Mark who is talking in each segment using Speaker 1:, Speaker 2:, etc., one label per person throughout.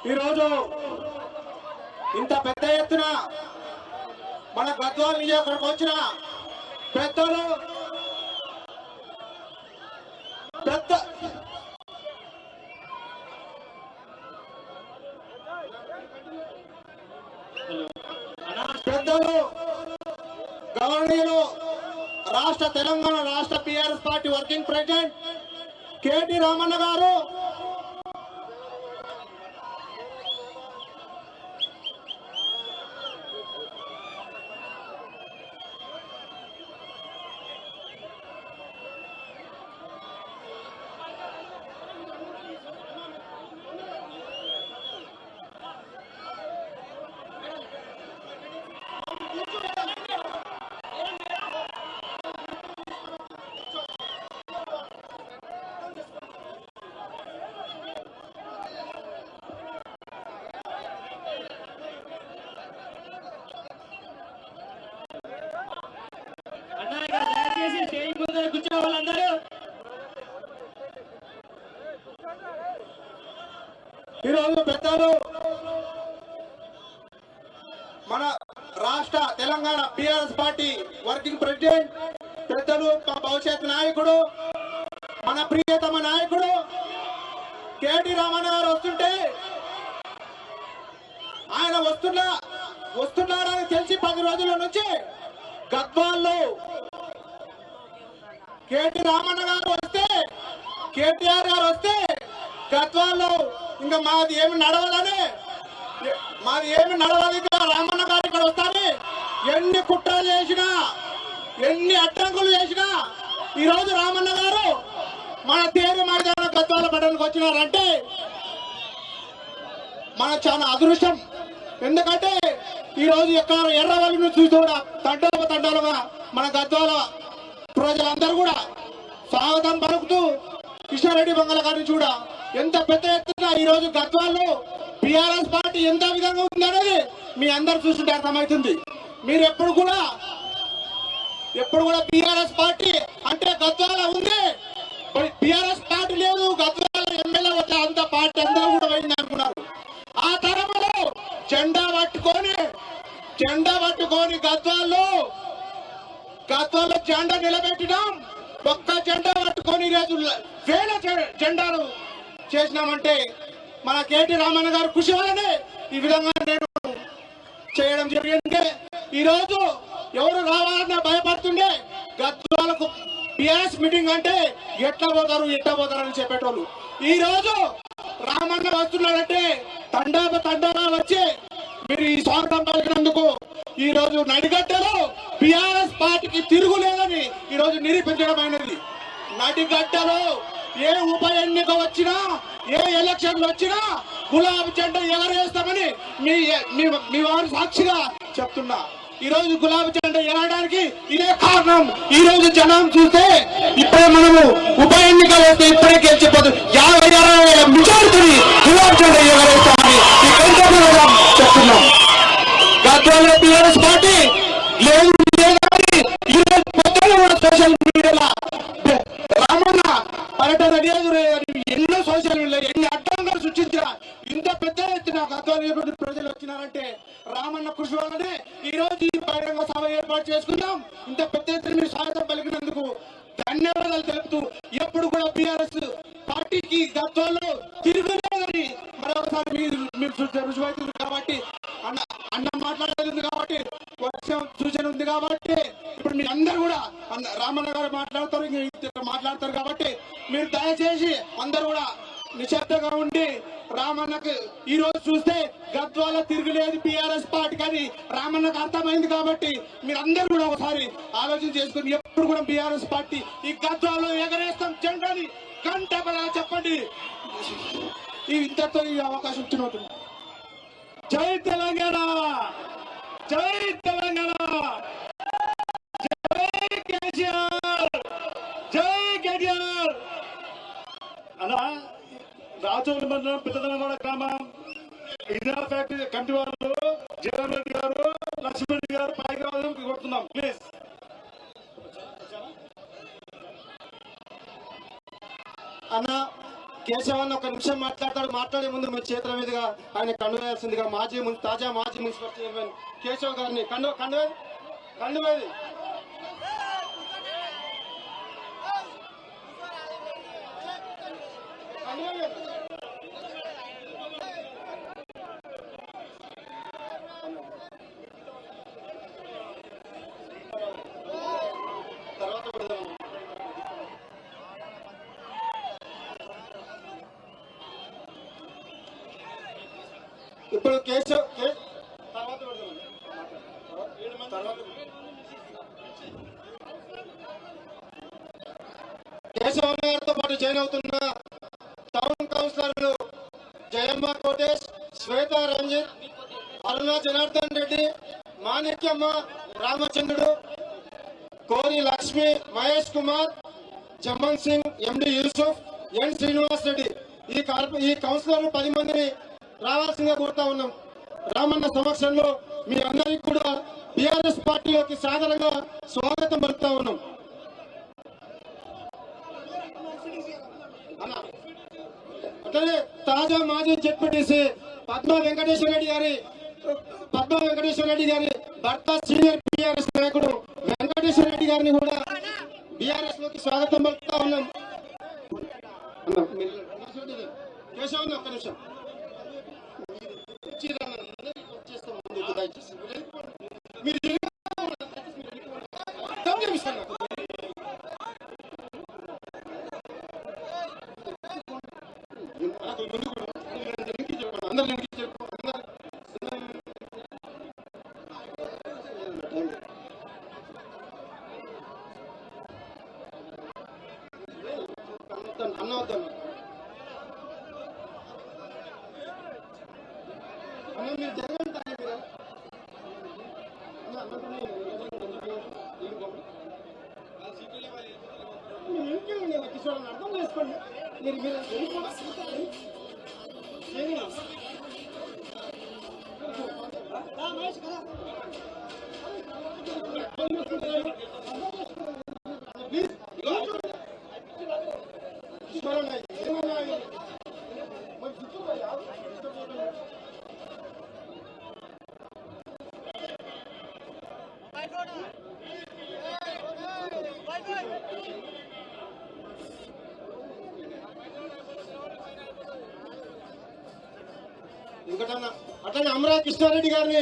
Speaker 1: ఈరోజు ఇంత పెద్ద ఎత్తున మన గద్వాల నియోజకవర్గం వచ్చిన పెద్దలు గవర్నీయులు తెలంగాణ రాష్ట్ర TRS party working president KT Ramanna గారు, ఈరోజు పెద్దలు మన రాష్ట్ర Telangana TRS party working president పెద్దలు భవిష్యత్ నాయకుడు మన ప్రియతమ నాయకుడు కేటీ రామన్న గారు వస్తుంటే ఆయన వస్తున్నారని తెలిసి 10 రోజుల నుంచి గద్వాల్లో కేటీ రామన్న గారు వస్తే కేటీఆర్ గారు వస్తే గద్వాల్లో ఇంకా మాది ఏమి నడవాలని రామన్న గారు ఇక్కడ వస్తారని ఎన్ని కుట్రలు చేసినా ఎన్ని అడ్డంకులు చేసినా ఈరోజు రామన్న గారు మన తేరు మైదాన గద్వాల పట్టణానికి వచ్చినారంటే మన చాలా అదృష్టం. ఎందుకంటే ఈరోజు ఎక్కడ ఎర్రవల్లిని చూసి కూడా తండాలుగా మన గద్వాల ప్రజలందరూ కూడా స్వాగతం పలుకుతూ కిషారెడ్డి బంగళ గారిని చూడ ఎంత పెద్ద ఎత్తున ఈరోజు గద్వాల్లో టిఆర్ఎస్ పార్టీ ఎంత విధంగా ఉందనేది మీ అందరు చూస్తుంటే అర్థమవుతుంది. మీరు ఎప్పుడు కూడా టిఆర్ఎస్ పార్టీ అంటే గద్వాల ఉంది, టిఆర్ఎస్ పార్టీ లేదు, గద్వాల ఎమ్మెల్యే వచ్చే అంత పార్టీ అందరూ కూడా పోయింది అనుకున్నారు. ఆ తరంలో జెండా పట్టుకొని గద్వాల్లో జెండా నిలబెట్టినాం. ఒక్క జెండా పట్టుకొని ఈరోజు వేల జెండాలు చేసినామంటే మన కేటీ రామన్న గారు కృషి వల్లనే ఈ విధంగా నేను చేయడం జరిగింది. ఈరోజు ఎవరు రావాలన్నా భయపడుతుండే గద్వాలకు టిఆర్ఎస్ మీటింగ్ అంటే ఎట్లా పోతారు అని చెప్పేటోళ్ళు. ఈ రోజు రామన్న వస్తున్నాడంటే తండాగా వచ్చి మీరు ఈ స్వాగతం పలికినందుకు ఈ రోజు నడిగడ్డలో టిఆర్ఎస్ పార్టీకి తిరుగులేదని ఈ రోజు నిరూపించడం అయినది. నడిగడ్డలో ఏ ఉప ఎన్నిక వచ్చినా ఏ ఎలక్షన్లు వచ్చినా గులాబీ జెండా ఎగరేస్తామని మీ వారి సాక్షిగా చెప్తున్నా. ఈ రోజు గులాబీ జెండా ఎగరడానికి ఇదే కారణం. ఈ రోజు జనం చూస్తే ఇప్పుడే మనము ఉప ఎన్నికలు వస్తే ఇప్పుడే గెలిచిపోతు 50-60 మెజారిటీని గులాబీ జెండా ఎగరేస్తామని చెప్తున్నాం. గద్వాల టిఆర్ఎస్ పార్టీ లేదు ఈరోజు పొద్దున్న కూడా సోషల్ మీడియాలో రామన్న పర్యటన ఎన్నో సోషల్ మీడియాలో ఎన్ని అడ్డంకులు సృష్టించిన ఇంత పెద్ద ఎత్తున గద్వాల ప్రజలు వచ్చినారంటే రామన్న కృషి వల్లనే ఈ రోజు ఈ బహిరంగ సభ ఏర్పాటు చేసుకున్నాం. ఇంత పెద్ద ఎత్తున మీరు స్వాగతం పలికినందుకు ధన్యవాదాలు తెలుపుతూ ఎప్పుడు కూడా టిఆర్ఎస్ పార్టీకి గద్వాల్లో తిరుగులేదని మరొకసారి మీరు రుజువవుతుంది కాబట్టి అన్న మాట్లాడేది కాబట్టి వర్షం సూచన ఉంది కాబట్టి ఇప్పుడు మీరు అందరు కూడా రామన్న గారు మాట్లాడతారు కాబట్టి మీరు దయచేసి అందరు కూడా నిశ్శబ్దంగా ఉండి రామన్నకు ఈ రోజు చూస్తే గద్వాల తిరుగులేదు టిఆర్ఎస్ పార్టీ కానీ రామన్నకు అర్థమైంది కాబట్టి మీరు అందరూ కూడా ఒకసారి ఆలోచన చేసుకుని ఎప్పుడు కూడా టిఆర్ఎస్ పార్టీ ఈ గద్వాలో ఎగరేస్తాం జెండాని గంటపలా చెప్పండి. ఈ ఇంతతో ఈ అవకాశం ఇచ్చినట్టు. జై తెలంగాణ, జై తెలంగాణ, జై కేసీఆర్, జై కేటీఆర్. అలా రాజోలి మండలం పెద్దదనవాడ గ్రామం ఇండియా ఫ్యాక్టరీ కమిటీ వాళ్ళు జగన్ రెడ్డి గారు, లక్ష్మణ్ గారు పైకి కొడుతున్నాం ప్లీజ్. అన్న కేశవాన్ని ఒక నిమిషం మాట్లాడతాడు. మాట్లాడే ముందు మీ చేతుల మీదుగా ఆయన కండువేయాల్సిందిగా తాజా మాజీ మున్సిపల్ చైర్మన్ కేశవ్ గారిని కండువేది ఇప్పుడు కేశవ్ గారితో పాటు జాయిన్ అవుతున్న టౌన్ కౌన్సిలర్లు జయమ్మ కోటేష్, శ్వేతా రంజిత్, అరుణ జనార్దన్ రెడ్డి, మాణిక్యమ్మ రామచంద్రుడు, కోరి లక్ష్మి, మహేష్ కుమార్, జమన్ సింగ్, ఎండి యూసుఫ్, ఎన్ శ్రీనివాస్ రెడ్డి ఈ కౌన్సిలర్లు 10 మందిని రావాల్సిందిగా కోరుతా ఉన్నాం. రామన్న సమక్షంలో మీ అందరికీ కూడా టిఆర్ఎస్ పార్టీలోకి సాదరంగా స్వాగతం పలుకుతా ఉన్నాం. అట్లనే తాజా మాజీ జెడ్పీటీసీ పద్మా వెంకటేశ్వర రెడ్డి గారి భర్త సీనియర్ టిఆర్ఎస్ నాయకుడు వెంకటేశ్వర రెడ్డి గారిని కూడా టిఆర్ఎస్ లోకి స్వాగతం పలుకుతా ఉన్నాం. కేశవ్ ఒక్క నిమిషం అర్థం చేసుకోండి. అట్లనే అమరా కృష్ణారెడ్డి గారిని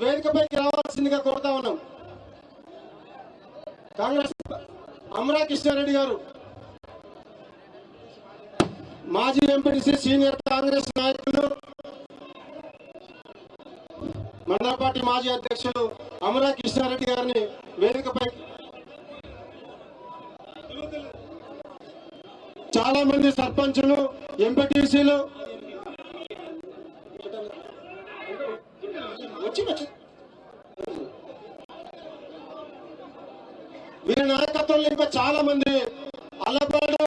Speaker 1: వేదికపైకి రావాల్సిందిగా కోరుతా ఉన్నాం. కాంగ్రెస్ అమరా కృష్ణారెడ్డి గారు మాజీ ఎంపీటీసీ, సీనియర్ కాంగ్రెస్ నాయకులు, మండల పార్టీ మాజీ అధ్యక్షులు అమరా కృష్ణారెడ్డి గారిని వేదికపై చాలా మంది సర్పంచులు, ఎంపీటీసీలు వీరి నాయకత్వంలో ఇంకా చాలా మంది అల్లపాడు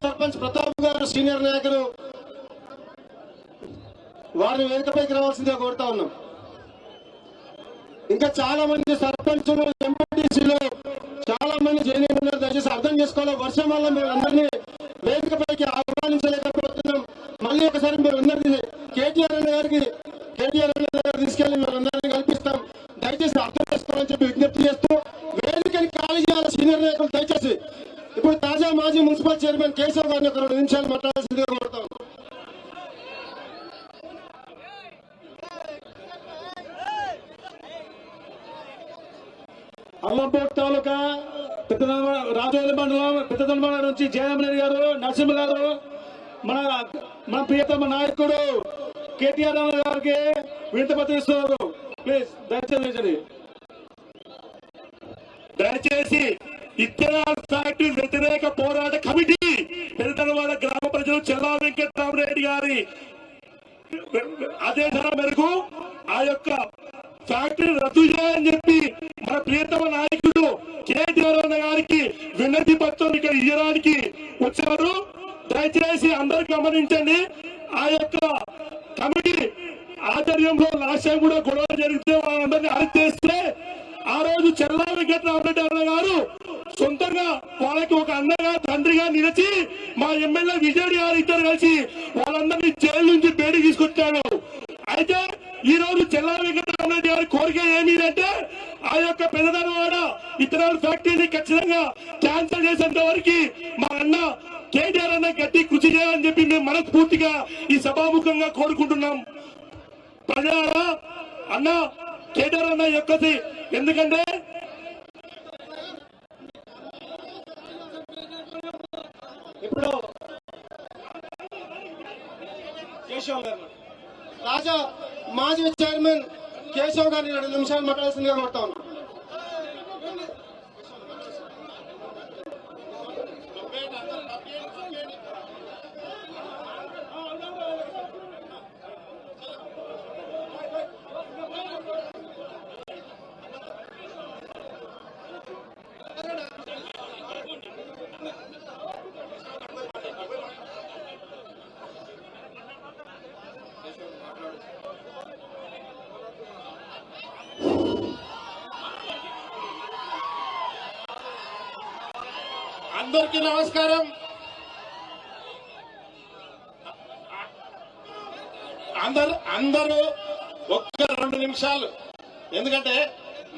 Speaker 1: సర్పంచ్ ప్రతాప్ గారు సీనియర్ నాయకులు, వారిని వేదికపైకి రావాల్సిందిగా కోరుతా ఉన్నాం. ఇంకా చాలా మంది సర్పంచులు, ఎంపీటీసీలు చాలా మంది జైన్ ఉన్నారు. దయచేసి అర్థం చేసుకోవాలి. వర్షం వల్ల మేము అందరినీ వేదికపైకి ఆహ్వానించలేకపోతున్నాం. మళ్ళీ ఒకసారి మీరు అందరినీ కేటీఆర్ అన్న గారికి తీసుకెళ్లి మీరు అందరినీ కల్పిస్తాం. దయచేసి అర్థం చేసుకోవాలని చెప్పి విజ్ఞప్తి చేస్తూ వేదికని ఖాళీ చేయాలి సీనియర్ నాయకులు దయచేసి. ఇప్పుడు తాజా మాజీ మున్సిపల్ చైర్మన్ కేశవ్ గారిని ఒక 2 నిమిషాలు మాట్లాడాల్సిందిగా కోరుతాం.
Speaker 2: అల్లంపేట తాలూకా రాజోలి మండలం పెద్దదొనమల నుంచి జయరామరెడ్డి గారు, నరసింహ గారు, మన ప్రియతమ నాయకుడు కేటీఆర్ గారికి వినతిపత్రం ఇస్తున్నారు. ప్లీజ్ దయచేసి ఇథనాల్ ఫ్యాక్టరీ వ్యతిరేక పోరాట కమిటీ పెద్దదొనమల గ్రామ ప్రజలు చెల్లా వెంకటరామరెడ్డి గారి ఆదేశాల మేరకు ఆ యొక్క ఫ్యాక్టరీ రద్దు చేయాలని చెప్పి మన ప్రియతమ నాయకుడు కేటీఆర్ గారికి వినతి పత్రం ఇక్కడ ఇవ్వడానికి వచ్చారు. దయచేసి అందరూ గమనించండి. ఆ యొక్క కమిటీ ఆధ్వర్యంలో లాస్ట్ టైం కూడా గొడవ జరిగితే వాళ్ళందరినీ అరెస్ట్ చేస్తే ఆ రోజు చెల్లా వెంకటరామరెడ్డి గారు సొంతంగా వాళ్ళకి ఒక అన్నగా తండ్రిగా నిలిచి మా ఎమ్మెల్యే విజయ్ గారు ఇద్దరు కలిసి వాళ్ళందరినీ జైలు నుంచి బయటికి తీసుకొచ్చారు. అయితే ఈ రోజు చెల్లా వెంకటరామరెడ్డి గారి కోరిక ఏమిటంటే ఆ యొక్క పెదదనవాడ ఇతరాల ఫ్యాక్టరీని ఖచ్చితంగా క్యాన్సిల్ చేసేంత వరకు మా అన్న కేటీఆర్ అన్న గట్టి కృషి చేయాలని చెప్పి మేము మనస్ఫూర్తిగా ఈ సభాముఖంగా కోరుకుంటున్నాం. ప్రజలారా అన్న కేటీఆర్ అన్న యొక్కది ఎందుకంటే
Speaker 1: ఇప్పుడు కేశవ్ గారు రాజా మాజీ చైర్మన్ కేశవ్ గారిని 2 నిమిషాలు మాట్లాడాల్సిందిగా కోరుతా ఉన్నాం. అందరికీ నమస్కారం. అందరూ ఒక్క 2 నిమిషాలు, ఎందుకంటే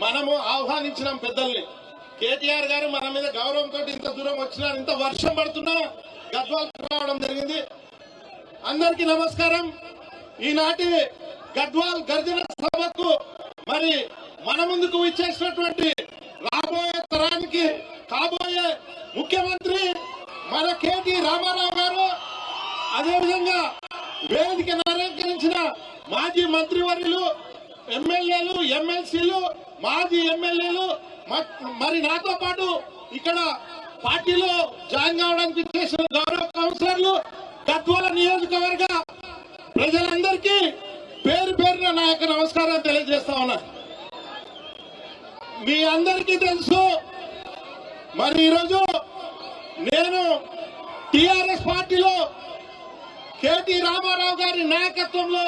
Speaker 1: మనము ఆహ్వానించినాం పెద్దల్ని. కేటీఆర్ గారు మన మీద గౌరవంతో ఇంత దూరం వచ్చినారు, ఇంత వర్షం పడుతున్నా గద్వాల్ రావడం జరిగింది. అందరికీ నమస్కారం. ఈనాటి గద్వాల్ గర్జన సభకు మరి మన ముందుకు ఇచ్చేసినటువంటి రాబోయే తరానికి కాబోయే ముఖ్యమంత్రి మన కేటీ రామారావు గారు, అదేవిధంగా వేదిక అలంకరించిన మాజీ మంత్రివర్యులు, ఎమ్మెల్యేలు, ఎమ్మెల్సీలు, మాజీ ఎమ్మెల్యేలు, మరి నాతో పాటు ఇక్కడ పార్టీలో జాయిన్ కావడానికి చేసిన గౌరవ కౌన్సిలర్లు, గద్వాల నియోజకవర్గ ప్రజలందరికీ పేరు పేరున నా యొక్క నమస్కారాలు తెలియజేస్తా ఉన్నా. మీ అందరికీ తెలుసు, మరి ఈరోజు నేను టిఆర్ఎస్ పార్టీలో కేటీ రామారావు గారి నాయకత్వంలో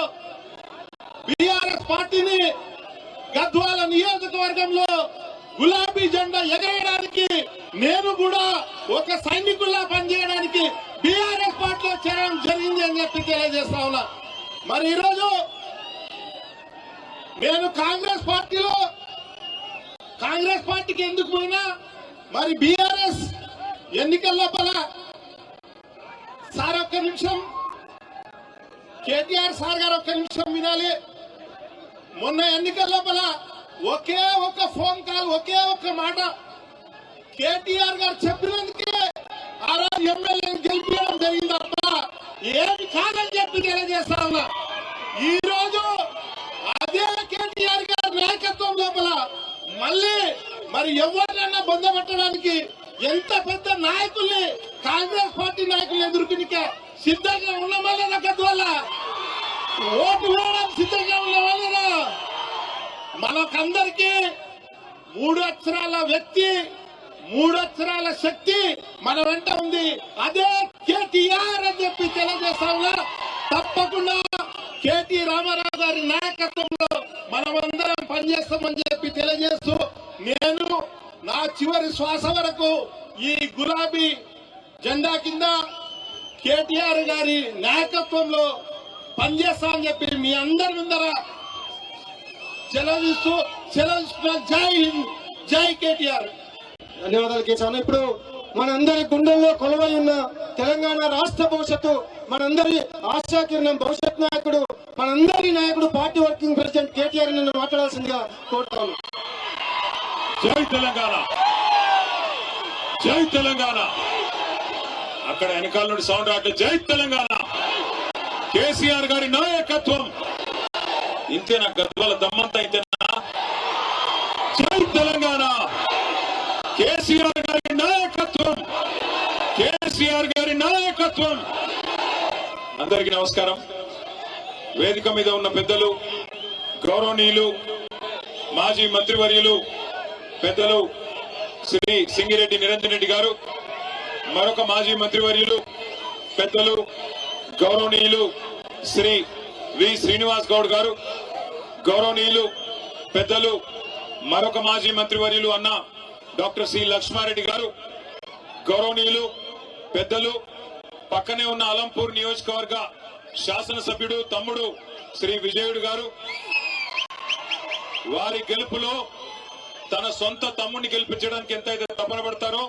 Speaker 1: బిఆర్ఎస్ పార్టీని గద్వాల నియోజకవర్గంలో గులాబీ జెండా ఎగరేయడానికి, నేను కూడా ఒక సైనికుల్లా పనిచేయడానికి బిఆర్ఎస్ పార్టీలో చేరడం జరిగింది అని చెప్పి తెలియజేస్తా ఉన్నా. మరి ఈరోజు నేను కాంగ్రెస్ పార్టీకి ఎందుకు పోయినా, మరి బిఆర్ఎస్ ఎన్నికల లోపల సార్ ఒక్క నిమిషం, కేటీఆర్ సార్ గారు ఒక్క నిమిషం వినాలి. మొన్న ఎన్నికల లోపల ఒకే ఒక ఫోన్ కాల్, ఒకే ఒక్క మాట కేటీఆర్ గారు చెప్పినందుకే ఆ రోజు ఎమ్మెల్యేని గెలిపించడం జరిగింది తప్ప ఏమి కాదని చెప్పి తెలియజేస్తా ఉన్నా. ఈ రోజు అదే కేటీఆర్ గారి నాయకత్వం లోపల మళ్ళీ మరి ఎవరినన్నా బొందబెట్టడానికి ఎంత పెద్ద నాయకుల్ని, కాంగ్రెస్ పార్టీ నాయకుల్ని ఎదుర్కొనికే సిద్ధంగా ఉన్నామా గద్వాల ఓటు వేయడానికి సిద్ధంగా ఉన్నామా? మనకందరికీ 3 అక్షరాల వ్యక్తి, 3 అక్షరాల శక్తి మన వెంట ఉంది. అదే కేటీఆర్ అని చెప్పి తెలియజేస్తా ఉన్నా. తప్పకుండా కేటీ రామారావు గారి నాయకత్వంలో మనమందరం పనిచేస్తామని చెప్పి తెలియజేస్తూ, నేను నా చివరి శ్వాస వరకు ఈ గులాబీ జెండా కింద కేటీఆర్ గారి నాయకత్వంలో పనిచేస్తామని చెప్పి మీ అందరి ముందర సెలవుస్తున్నా. జై హింద్, జై కేటీఆర్. ధన్యవాదాలు కేసీఆర్. ఇప్పుడు మనందరి గుండెల్లో కొలువై ఉన్న తెలంగాణ రాష్ట్ర భవిష్యత్తు, మనందరి ఆశాకిరణం, భవిష్యత్ నాయకుడు, మనందరి నాయకుడు, పార్టీ వర్కింగ్ ప్రెసిడెంట్ కేటీఆర్ నన్ను మాట్లాడాల్సిందిగా కోరుతాను.
Speaker 2: జై తెలంగాణ, జై తెలంగాణ. అక్కడ వెనకాల నుండి సౌండ్ రావట్లేదు. జై తెలంగాణ. కేసీఆర్ గారి నాయకత్వం ఇంతేనా? గద్వాల దమ్మంతా ఇంతేనా? జై తెలంగాణ. కేసీఆర్ గారి నాయకత్వం, కేసీఆర్ గారి నాయకత్వం. అందరికీ నమస్కారం. వేదిక మీద ఉన్న పెద్దలు, గౌరవనీయులు, మాజీ మంత్రివర్యులు, పెద్దలు శ్రీ సింగిరెడ్డి నిరంజన్ రెడ్డి గారు, మరొక మాజీ మంత్రివర్యులు, పెద్దలు గౌరవనీయులు శ్రీ వి శ్రీనివాస్ గౌడ్ గారు, గౌరవనీయులు పెద్దలు మరొక మాజీ మంత్రివర్యులు అన్న
Speaker 3: డాక్టర్ సి లక్ష్మారెడ్డి గారు, గౌరవనీయులు పెద్దలు, పక్కనే ఉన్న అలంపూర్ నియోజకవర్గ శాసనసభ్యుడు తమ్ముడు శ్రీ విజయుడు గారు, వారి గెలుపులో తన సొంత తమ్ముడిని గెలిపించడానికి ఎంతైతే తపన పడతారో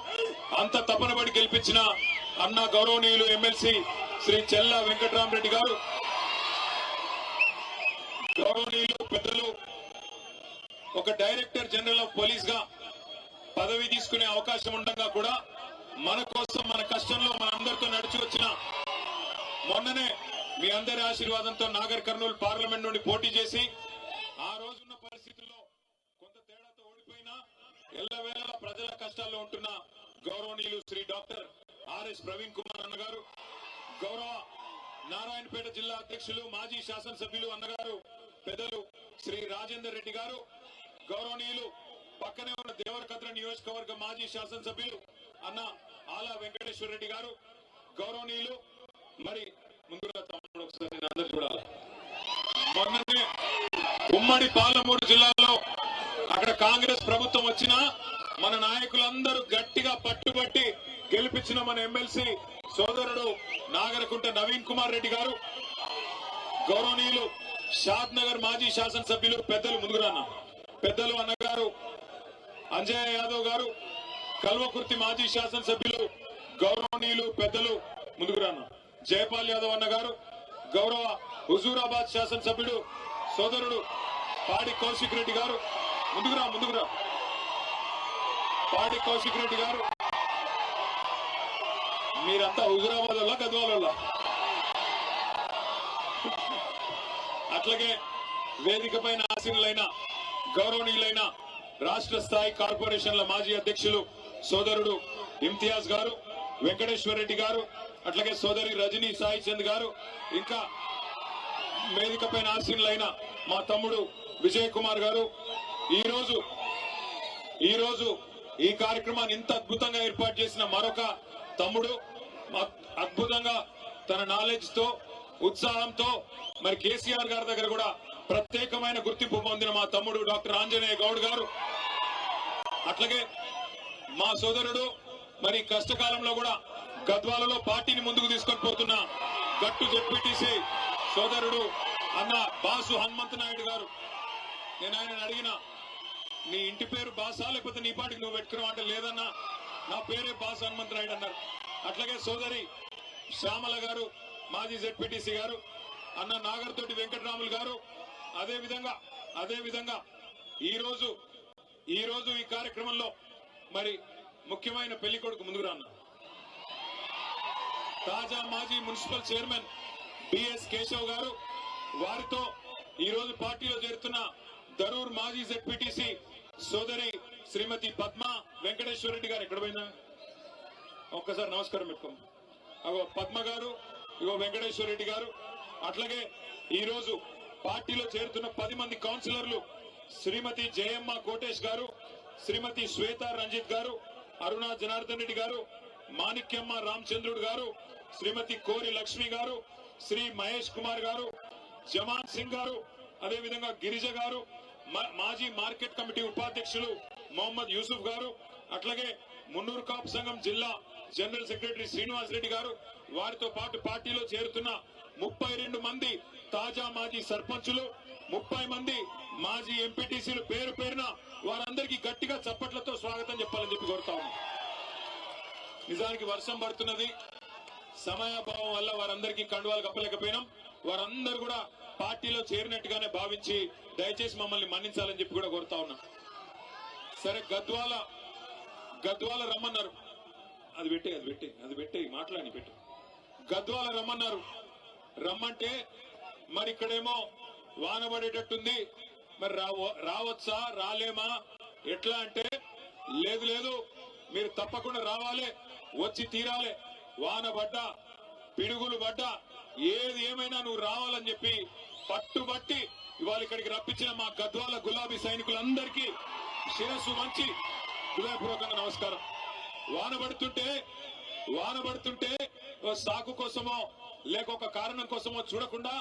Speaker 3: అంత తపన పడి గెలిపించిన అన్న గౌరవనీయులు ఎమ్మెల్సీ శ్రీ చెల్లా వెంకట్రామరెడ్డి గారు, గౌరవనీయులు పెద్దలు, ఒక డైరెక్టర్ జనరల్ ఆఫ్ పోలీస్ గా పదవి తీసుకునే అవకాశం ఉండగా కూడా మన కోసం మన కష్టంలో మన అందరితో నడిచి వచ్చిన, మొన్ననే మీ అందరి ఆశీర్వాదంతో నాగర్ కర్నూలు పార్లమెంట్ నుండి పోటీ చేసి ఆ రోజున్న పరిస్థితుల్లో కొంత తేడాతో ఓడిపోయినా ఎల్లవేళలా ప్రజల కష్టాల్లో ఉంటున్న గౌరవనీయులు శ్రీ డాక్టర్ ఆర్ఎస్ ప్రవీణ్ కుమార్ అన్నగారు, గౌరవ నారాయణపేట జిల్లా అధ్యక్షులు మాజీ శాసనసభ్యులు అన్నగారు పెద్దలు శ్రీ రాజేందర్ రెడ్డి గారు, గౌరవనీయులు పక్కనే ఉన్న దేవరకద్ర నియోజకవర్గ మాజీ శాసనసభ్యులు అన్న ఆలా వెంకటేశ్వర రెడ్డి గారు, గౌరవనీయులు మరి ముందుగా తమ్ముడు ఒకసారి అందరూ చూడాలి. మొన్ననే ఉమ్మడి పాలమూరు జిల్లాలో అక్కడ కాంగ్రెస్ ప్రభుత్వం వచ్చినా మన నాయకులందరూ గట్టిగా పట్టుబట్టి గెలిపించిన మన ఎమ్మెల్సీ సోదరుడు నాగరకుంట నవీన్ కుమార్ రెడ్డి గారు, గౌరవనీయులు షాద్ నగర్ మాజీ శాసనసభ్యులు పెద్దలు ముందుకురాన్న పెద్దలు అన్నగారు అంజయ్య యాదవ్ గారు, కల్వకుర్తి మాజీ శాసనసభ్యులు గౌరవనీయులు పెద్దలు ముందుకురాన్న జయపాల్ యాదవ్ అన్న గారు, గౌరవ హుజూరాబాద్ శాసనసభ్యుడు సోదరుడు పాడి కౌశిక్ రెడ్డి గారు, ముందుకురా పాడి కౌశిక్ రెడ్డి గారు, మీరంతా హుజూరాబాద్ వల్ల గద్వాల వల్ల. అట్లాగే వేదిక పైన ఆసీనులైన గౌరవనీయులైన రాష్ట్ర స్థాయి కార్పొరేషన్ల మాజీ అధ్యక్షులు సోదరుడు ఇమ్తియాజ్ గారు, వెంకటేశ్వర రెడ్డి గారు, అట్లాగే సోదరి రజనీ సాయి చంద్ గారు, ఇంకా వేదిక పైన ఆసీనులైన మా తమ్ముడు విజయ్ కుమార్ గారు, ఈ రోజు ఈ కార్యక్రమాన్ని ఇంత అద్భుతంగా ఏర్పాటు చేసిన మరొక తమ్ముడు, అద్భుతంగా తన నాలెడ్జ్ తో ఉత్సాహంతో మరి కేసీఆర్ గారి దగ్గర కూడా ప్రత్యేకమైన గుర్తింపు పొందిన మా తమ్ముడు డాక్టర్ ఆంజనేయ గౌడ్ గారు, అట్లాగే మా సోదరుడు మరి కష్టకాలంలో కూడా గద్వాలలో పార్టీని ముందుకు తీసుకొని పోతున్న గట్టు జెడ్పీటీసీ సోదరుడు అన్న బాసు హనుమంత నాయుడు గారు. నేను ఆయన అడిగిన, నీ ఇంటి పేరు బాసా లేకపోతే నీ పాటికి నువ్వు పెట్టుకున్నావు అంటే లేదన్నా, నా పేరే బాసు హనుమంత నాయుడు అన్నారు. అట్లాగే సోదరి శ్యామల గారు మాజీ జెడ్పీటీసీ గారు, అన్న నాగర్తోటి వెంకటరాములు గారు, అదే విధంగా ఈ రోజు ఈ కార్యక్రమంలో మరి ముఖ్యమైన పెళ్లి కొడుకు ముందుకు రాన్న తాజా మాజీ మున్సిపల్ చైర్మన్ బిఎస్ కేశవ్ గారు, వారితో ఈ రోజు పార్టీలో చేరుతున్న దరూర్ మాజీ జెడ్పీటీసీ సోదరి శ్రీమతి పద్మ వెంకటేశ్వర రెడ్డి గారు, ఎక్కడ పోయినా ఒక్కసారి నమస్కారం పెట్టుకోండి. అగో పద్మ గారు, ఇగో వెంకటేశ్వర రెడ్డి గారు, అట్లాగే ఈ రోజు పార్టీలో చేరుతున్న 10 మంది కౌన్సిలర్లు శ్రీమతి జయమ్మ కోటేష్ గారు, శ్రీమతి శ్వేత రంజిత్ గారు, అరుణ జనార్దన్ రెడ్డి గారు, మాణిక్యమ్మ రామచంద్రుడు గారు, శ్రీమతి కోరి లక్ష్మి గారు, శ్రీ మహేష్ కుమార్ గారు, జమాన్ సింగ్ గారు, అదేవిధంగా గిరిజ గారు, మాజీ మార్కెట్ కమిటీ ఉపాధ్యక్షులు మొహమ్మద్ యూసుఫ్ గారు, అట్లాగే మున్నూరు కాపు సంఘం జిల్లా జనరల్ సెక్రటరీ శ్రీనివాస్ రెడ్డి గారు, వారితో పాటు పార్టీలో చేరుతున్న 32 మంది తాజా మాజీ సర్పంచులు, 30 మంది మాజీ ఎంపీటీసీలు పేరు పేరున వారందరికీ గట్టిగా చప్పట్లతో స్వాగతం చెప్పాలని చెప్పి కోరుతా ఉన్నాం. నిజానికి వర్షం పడుతున్నది, సమయాభావం వల్ల వారందరికీ కండువాలు కప్పలేకపోయినాం. వారందరూ కూడా పార్టీలో చేరినట్టుగానే భావించి దయచేసి మమ్మల్ని మన్నించాలని చెప్పి కూడా కోరుతా ఉన్నాం. సరే, గద్వాల రమ్మన్నారు, అది పెట్టి మాట్లాడి పెట్టు. గద్వాల రమ్మంటే మరి ఇక్కడేమో వాన పడేటట్టుంది, మరి రావచ్చా రాలేమా ఎట్లా అంటే, లేదు మీరు తప్పకుండా రావాలి, వచ్చి తీరాలి, వాన పడ్డా పిడుగులు పడ్డా ఏది ఏమైనా నువ్వు రావాలని చెప్పి పట్టుబట్టి ఇవాళ ఇక్కడికి రప్పించిన మా గద్వాల గులాబీ సైనికులందరికీ శిరస్సు వంచి హృదయపూర్వకంగా నమస్కారం. వాన పడుతుంటే సాకు కోసమో లేక ఒక కారణం కోసమో చూడకుండా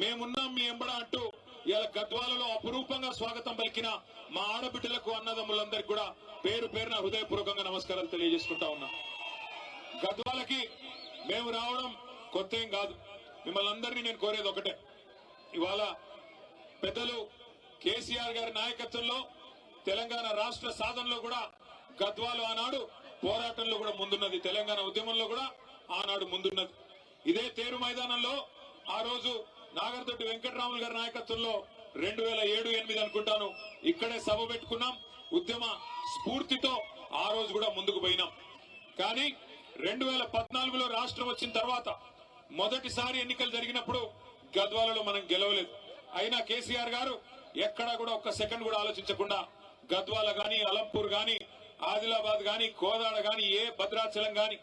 Speaker 3: మేమున్నాం మీ ఎంబడ అంటూ ఇలా గద్వాలలో అపురూపంగా స్వాగతం పలికిన మా ఆడబిడ్డలకు అన్నదమ్ములందరికీ కూడా పేరు పేరున హృదయపూర్వకంగా నమస్కారాలు తెలియజేసుకుంటా ఉన్నా. గద్వాలకి మేము రావడం కొత్త ఏం కాదు. మిమ్మల్ని అందరినీ నేను కోరేది ఒకటే, ఇవాళ పెద్దలు కేసీఆర్ గారి నాయకత్వంలో తెలంగాణ రాష్ట్ర సాధనలో కూడా గద్వాలు ఆనాడు పోరాటంలో కూడా ముందున్నది, తెలంగాణ ఉద్యమంలో కూడా ఆనాడు ముందున్నది. ఇదే తేరు మైదానంలో ఆ రోజు నాగర్దొడ్డి వెంకటరాములు గారి నాయకత్వంలో 2007-8 అనుకుంటాను ఇక్కడే సభ పెట్టుకున్నాం. ఉద్యమ స్ఫూర్తితో ఆ రోజు కూడా ముందుకు పోయినాం. కానీ 2014లో రాష్ట్రం వచ్చిన తర్వాత మొదటిసారి ఎన్నికలు జరిగినప్పుడు గద్వాలలో మనం గెలవలేదు. అయినా కేసీఆర్ గారు ఎక్కడా కూడా ఒక్క సెకండ్ కూడా ఆలోచించకుండా గద్వాల గాని, అలంపూర్ గాని, ఆదిలాబాద్ గాని, కోదాడ గాని, ఏ భద్రాచలం గాని,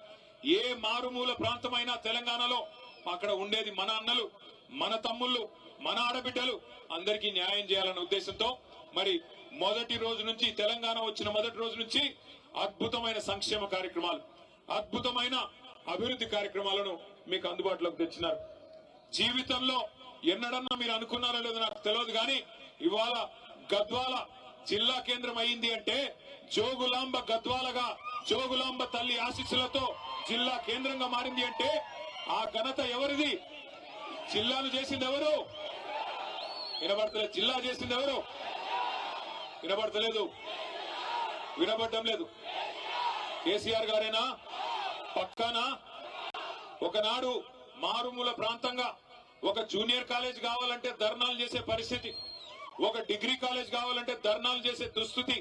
Speaker 3: ఏ మారుమూల ప్రాంతమైనా తెలంగాణలో అక్కడ ఉండేది మన అన్నలు, మన తమ్ముళ్ళు, మన ఆడబిడ్డలు, అందరికీ న్యాయం చేయాలన్న ఉద్దేశంతో మరి మొదటి రోజు నుంచి, తెలంగాణ వచ్చిన మొదటి రోజు నుంచి అద్భుతమైన సంక్షేమ కార్యక్రమాలు, అద్భుతమైన అభివృద్ధి కార్యక్రమాలను మీకు అందుబాటులోకి తెచ్చినారు. జీవితంలో ఎన్నడన్నా మీరు అనుకున్నారో లేదో నాకు తెలియదు, కానీ ఇవాళ గద్వాల జిల్లా కేంద్రం అయింది అంటే, జోగులాంబ గద్వాలగా జోగులాంబ తల్లి ఆశీస్సులతో జిల్లా కేంద్రంగా మారింది అంటే ఆ ఘనత ఎవరిది? జిల్లాను చేసింది ఎవరు? వినబడతలేదు. జిల్లా చేసింది ఎవరు? వినబడతలేదు, వినబడటం లేదు. కేసీఆర్ గారేనా? పక్కానా? ఒకనాడు మారుమూల ప్రాంతంగా ఒక జూనియర్ కాలేజ్ కావాలంటే ధర్నాలు చేసే పరిస్థితి, ఒక డిగ్రీ కాలేజ్ కావాలంటే ధర్నాలు చేసే దుస్థితి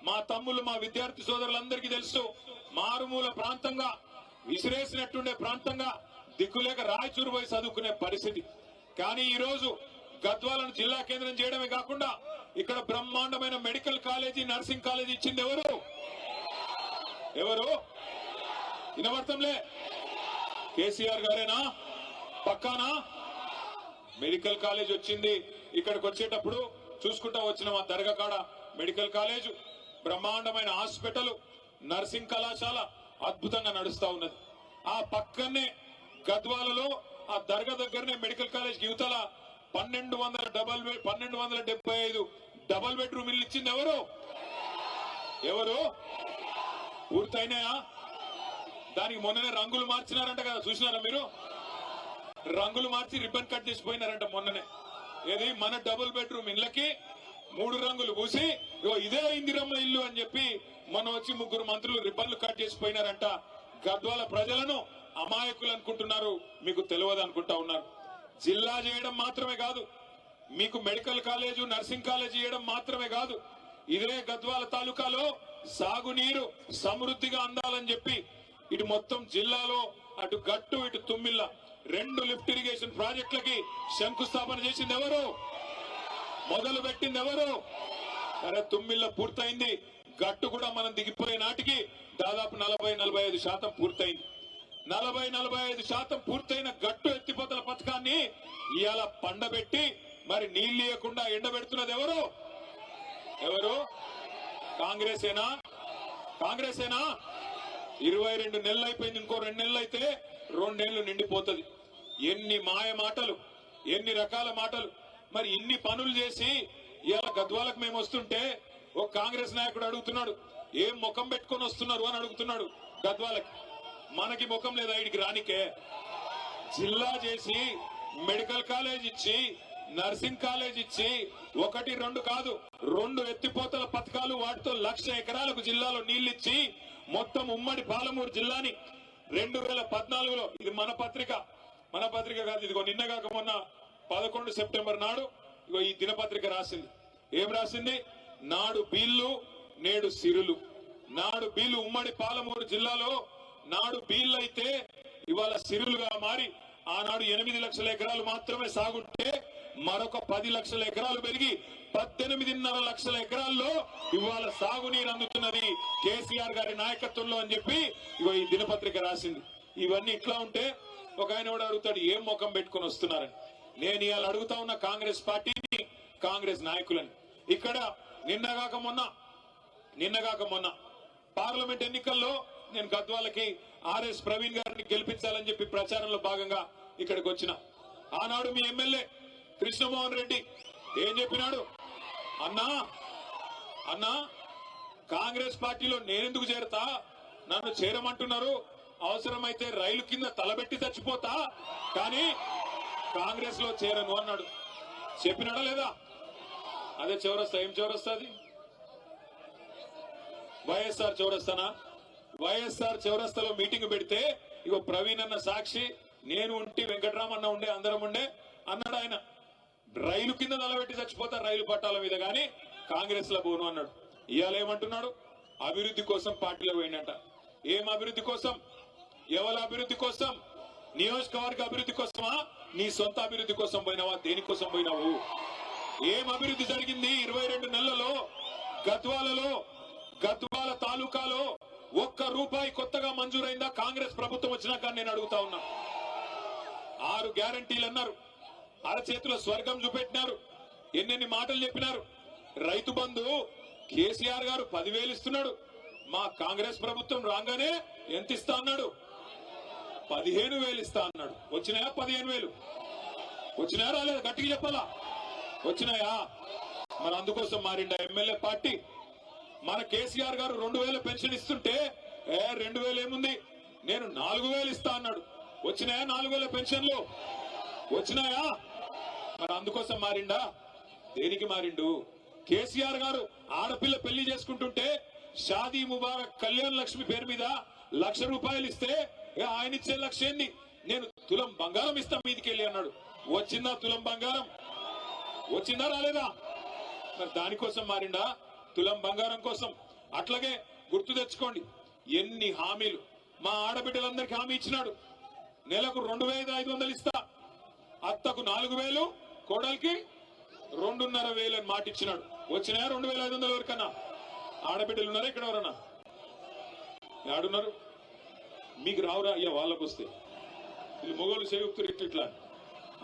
Speaker 3: మా తమ్ముళ్ళు, మా విద్యార్థి సోదరులందరికీ తెలుసు. మారుమూల ప్రాంతంగా, విసిరేసినట్టుండే ప్రాంతంగా, దిక్కులేక రాయచూరు పోయి చదువుకునే పరిస్థితి. కానీ ఈ రోజు గద్వాలను జిల్లా కేంద్రం చేయడమే కాకుండా ఇక్కడ బ్రహ్మాండమైన మెడికల్ కాలేజీ, నర్సింగ్ కాలేజీ ఇచ్చింది ఎవరు? ఎవరు? వినబడతంలే. కేసీఆర్ గారేనా? పక్కానా? మెడికల్ కాలేజ్ వచ్చింది. ఇక్కడికి వచ్చేటప్పుడు చూసుకుంటా వచ్చిన మా దర్గా కాడ మెడికల్ కాలేజ్, బ్రహ్మాండమైన హాస్పిటల్, నర్సింగ్ కళాశాల అద్భుతంగా నడుస్తా ఉన్నది. ఆ పక్కనే గద్వాలలో ఆ దర్గా దగ్గరనే మెడికల్ కాలేజ్ యువతల 1275 డబల్ బెడ్రూమ్ ఇల్లు ఇచ్చింది ఎవరు? ఎవరు? పూర్తయినాయా? దానికి మొన్ననే రంగులు మార్చినారంట కదా, చూసినారా మీరు? రంగులు మార్చి రిబ్బన్ కట్ చేసిపోయినారంట మొన్ననే. ఏది? మన డబుల్ బెడ్రూమ్ ఇళ్ళకి 3 రంగులు పూసి ఇదే ఇందిరమ్మ ఇల్లు అని చెప్పి మొన్న వచ్చి 3 మంత్రులు రిబ్బన్లు కట్ చేసిపోయినారంట. గద్వాల ప్రజలను అమాయకులు అనుకుంటున్నారు, మీకు తెలియదు అనుకుంటా ఉన్నారు. జిల్లా చేయడం మాత్రమే కాదు, మీకు మెడికల్ కాలేజు, నర్సింగ్ కాలేజ్ చేయడం మాత్రమే కాదు, ఇదే గద్వాల తాలూకాలో సాగునీరు సమృద్ధిగా అందాలని చెప్పి ఇటు మొత్తం జిల్లాలో అటు గట్టు ఇటు తుమ్మిళ్ళ 2 లిఫ్ట్ ఇరిగేషన్ ప్రాజెక్టులకి శంకుస్థాపన చేసింది ఎవరు? మొదలు పెట్టింది ఎవరు? అరే తుమ్మిళ్ళ పూర్తయింది, గట్టు కూడా మనం దిగిపోయే నాటికి దాదాపు 40-45% పూర్తయింది. 40-45% పూర్తయిన గట్టు ఎత్తిపోతల పథకాన్ని ఇవాళ పండబెట్టి మరి నీళ్లు ఇవ్వకుండా ఎండబెడుతున్నది ఎవరు? ఎవరు? కాంగ్రెసేనా? కాంగ్రెసేనా? 22 నెలలు అయిపోయింది, ఇంకో 2 నెలలు అయితే 2 నెలలు నిండిపోతుంది. ఎన్ని మాయ మాటలు, ఎన్ని రకాల మాటలు. మరి ఇన్ని పనులు చేసి ఇవాళ గద్వాలకు మేము వస్తుంటే ఒక కాంగ్రెస్ నాయకుడు అడుగుతున్నాడు, ఏం ముఖం పెట్టుకొని వస్తున్నారు అని అడుగుతున్నాడు. గద్వాలకి మనకి ముఖం లేదా ఇడికి రానికే? జిల్లా చేసి మెడికల్ కాలేజ్ ఇచ్చి, నర్సింగ్ కాలేజ్ ఇచ్చి, 1-2 కాదు 2 ఎత్తిపోతల పథకాలు, వాటితో 1,00,000 ఎకరాలకు జిల్లాలో నీళ్లిచ్చి మొత్తం ఉమ్మడి పాలమూరు జిల్లాని 2014లో, ఇది మన పత్రిక కాదు, ఇదిగో నిన్నగాక మొన్న 11 సెప్టెంబర్ నాడు ఇగో ఈ దినపత్రిక రాసింది. ఏం రాసింది? నాడు బీళ్లు నేడు సిరులు. నాడు బీళ్లు ఉమ్మడి పాలమూరు జిల్లాలో నాడు బీళ్లు అయితే ఇవాళ సిరులుగా మారి ఆనాడు 8 లక్షల ఎకరాలు మాత్రమే సాగుంటే మరొక 10 లక్షల ఎకరాలు పెరిగి 18.5 లక్షల ఎకరాల్లో ఇవాళ సాగునీరు అందుతున్నది కేసీఆర్ గారి నాయకత్వంలో అని చెప్పి ఇగో ఈ దినపత్రిక రాసింది. ఇవన్నీ ఇట్లా ఉంటే ఒక ఆయన కూడా అడుగుతాడు, ఏం ముఖం పెట్టుకొని వస్తున్నారని. నేను ఇవాళ అడుగుతా ఉన్న కాంగ్రెస్ పార్టీని, కాంగ్రెస్ నాయకులని. ఇక్కడ నిన్నగాక మొన్న పార్లమెంట్ ఎన్నికల్లో నేను గద్వాలకి ఆర్ఎస్ ప్రవీణ్ గారిని గెలిపించాలని చెప్పి ప్రచారంలో భాగంగా ఇక్కడికి వచ్చిన. ఆనాడు మీ ఎమ్మెల్యే కృష్ణమోహన్ రెడ్డి ఏం చెప్పినాడు? అన్నా అన్నా కాంగ్రెస్ పార్టీలో నేనెందుకు చేరతా, నన్ను చేరమంటున్నారు, అవసరమైతే రైలు కింద తలబెట్టి చచ్చిపోతా, కానీ కాంగ్రెస్ లో చేరను అన్నాడు. చెప్పినాడా లేదా? అదే చౌరస్తా. ఏం చౌరస్తా అది? వైఎస్ఆర్ చౌరస్తానా? వైఎస్ఆర్ చౌరస్తాలో మీటింగ్ పెడితే ఇగో ప్రవీణ్ అన్న సాక్షి, నేను ఉంటే వెంకటరామన్న ఉండే, అందరం ఉండే అన్నాడు. ఆయన రైలు కింద నిలబెట్టి చచ్చిపోతా రైలు పట్టాల మీద, గాని కాంగ్రెస్ లో పోను అన్నాడు. ఇవాళ ఏమంటున్నాడు? అభివృద్ధి కోసం పార్టీలో పోయినట్ట. ఏం అభివృద్ధి కోసం? ఎవరి అభివృద్ధి కోసం? నియోజకవర్గ అభివృద్ధి కోసమా? నీ సొంత అభివృద్ధి కోసం పోయినావా? దేనికోసం పోయినావు? ఏం అభివృద్ధి జరిగింది 22 నెలలలో? గద్వాల తాలూకాలో ఒక్క రూపాయి కొత్తగా మంజూరైందా కాంగ్రెస్ ప్రభుత్వం వచ్చినాక? నేను అడుగుతా ఉన్నా. 6 గ్యారంటీలు అన్నారు, అరచేతిలో స్వర్గం చూపెట్టినారు, ఎన్నెన్ని మాటలు చెప్పినారు. రైతు బంధు కేసీఆర్ గారు 10,000 ఇస్తున్నాడు. మా కాంగ్రెస్ ప్రభుత్వం రాగానే ఎంత ఇస్తా అన్నాడు? 15,000 ఇస్తా అన్నాడు. వచ్చినాయా 15,000? వచ్చినాయా రాలేదు? గట్టిగా చెప్పాలా? వచ్చినాయా? మరి అందుకోసం మారిండా ఎమ్మెల్యే పార్టీ? మన కేసీఆర్ గారు 2,000 పెన్షన్ ఇస్తుంటే 2,000 ఏముంది, నేను 4,000 ఇస్తా అన్నాడు. వచ్చినాయా 4,000 పెన్షన్లు? వచ్చినాయా? మరి అందుకోసం మారిండా? దేనికి మారిండు? కేసీఆర్ గారు ఆడపిల్ల పెళ్లి చేసుకుంటుంటే షాదీ ముబారక్ కళ్యాణ్ లక్ష్మి పేరు మీద ₹1,00,000 ఇస్తే ఆయన ఇచ్చే లక్ష ఏంది, నేను తులం బంగారం ఇస్తా మీదికెళ్ళి అన్నాడు. వచ్చిందా తులం బంగారం? వచ్చిందా రాలేదా? మరి దానికోసం మారిండా? తులం బంగారం కోసం. అట్లాగే గుర్తు తెచ్చుకోండి, ఎన్ని హామీలు మా ఆడబిడ్డలందరికీ హామీ ఇచ్చినాడు. నెలకు 2,500 ఇస్తా, అత్తకు 4,000, కోడలికి 2,500 అని మాట ఇచ్చినాడు. వచ్చినాయా 2,500 వరకన్నా? ఆడబిడ్డలు ఉన్నారా ఇక్కడ? ఎవరన్నా ఆడున్నారు? మీకు రావురా అయ్యా? వాళ్ళకు వస్తే వీళ్ళు మొగోళ్ళు సేవకులు ఇట్లా.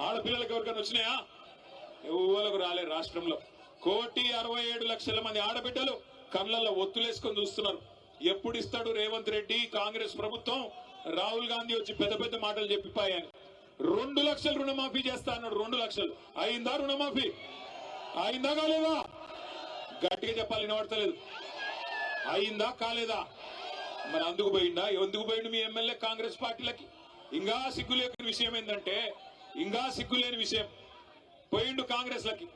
Speaker 3: ఆడపిల్లలకు ఎవరికైనా వచ్చినాయా? ఎవరికి రాలే. రాష్ట్రంలో 1,67,00,000 మంది ఆడబిడ్డలు కళ్ళల్లో ఒత్తులేసుకొని చూస్తున్నారు. ఎప్పుడు ఇస్తాడు రేవంత్ రెడ్డి కాంగ్రెస్ ప్రభుత్వం? రాహుల్ గాంధీ వచ్చి పెద్ద పెద్ద మాటలు చెప్పిపోయాను. 2 లక్షలు రుణమాఫీ చేస్తా అన్నాడు. 2 లక్షలు అయిందా? రుణమాఫీ అయిందా కాలేదా? గట్టిగా చెప్పాలి, వినబడతలేదు. అయిందా కాలేదా? మరి అందుకు పోయిందా? ఎందుకు పోయిండు మీ ఎమ్మెల్యే కాంగ్రెస్ పార్టీలకి? ఇంకా సిగ్గులేని విషయం ఏంటంటే, ఇంకా సిగ్గులేని విషయం, పోయిండు కాంగ్రెస్ లకి.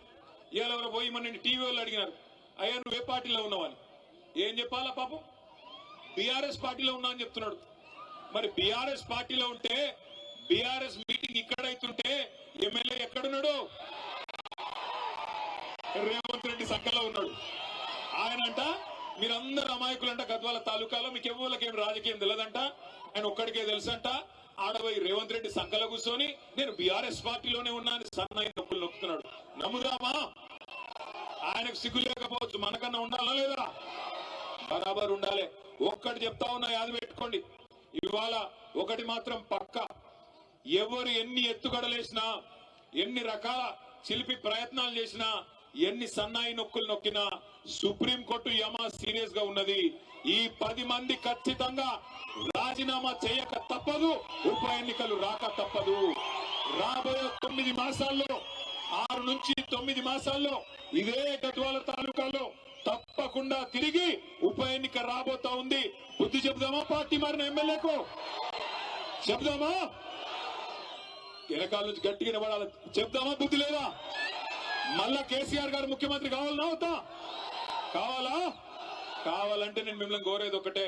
Speaker 3: ఇవాళ ఎవరో పోయి మన టీవీ వాళ్ళు అడిగినారు, అయ్యా నువ్వు ఏ పార్టీలో ఉన్నావని. ఏం చెప్పాలా పాపం? బీఆర్ఎస్ పార్టీలో ఉన్నా అని చెప్తున్నాడు. మరి బీఆర్ఎస్ పార్టీలో ఉంటే, బీఆర్ఎస్ మీటింగ్ ఇక్కడైతుంటే ఎమ్మెల్యే ఎక్కడున్నాడు? రేవంత్ రెడ్డి సంఖ్యలో ఉన్నాడు. ఆయనంట మీరందరూ అమాయకులంట, గద్వాల తాలూకాలో మీకు ఎవరికేం రాజకీయం తెలియదంట, ఆయన ఒక్కడికే తెలుసంట. ఆడపోయి రేవంత్ రెడ్డి సంఖ్యలో కూర్చొని నేను బీఆర్ఎస్ పార్టీలోనే ఉన్నా అని సన్నాయి నొప్పులు నొక్కుతున్నాడు. నమ్ముదామా? ఆయనకు సిగ్గు లేకపోవచ్చు, మనకన్నా ఉండాలా లేదా? బరాబర్ ఉండాలి. ఒక్కటి చెప్తా ఉన్నా, యాద పెట్టుకోండి. ఇవాళ ఒకటి మాత్రం పక్క, ఎవరు ఎన్ని ఎత్తుగడలేసినా, ఎన్ని రకాల చిలిపి ప్రయత్నాలు చేసినా, ఎన్ని సన్నాయి నొక్కులు నొక్కినా సుప్రీంకోర్టు యమా సీరియస్ గా ఉన్నది. ఈ 10 మంది ఖచ్చితంగా రాజీనామా చేయక తప్పదు, ఉప ఎన్నికలు రాక తప్పదు. రాబోయే 9 మాసాల్లో, 6 నుంచి 9 మాసాల్లో ఇదే గద్వాల తాలూకాలో తప్పకుండా తిరిగి ఉప ఎన్నిక రాబోతా ఉంది. బుద్ధి చెబుదామా పార్టీ మారిన ఎమ్మెల్యేకు? చెబుదామా? వెనకాల నుంచి గట్టిగా నిలబడాలి. చెప్దామా? బుద్ధి లేదా? మళ్ళా కేసీఆర్ గారు ముఖ్యమంత్రి కావాలన్నా అవుతా? కావాలా? కావాలంటే నేను మిమ్మల్ని కోరేది ఒకటే,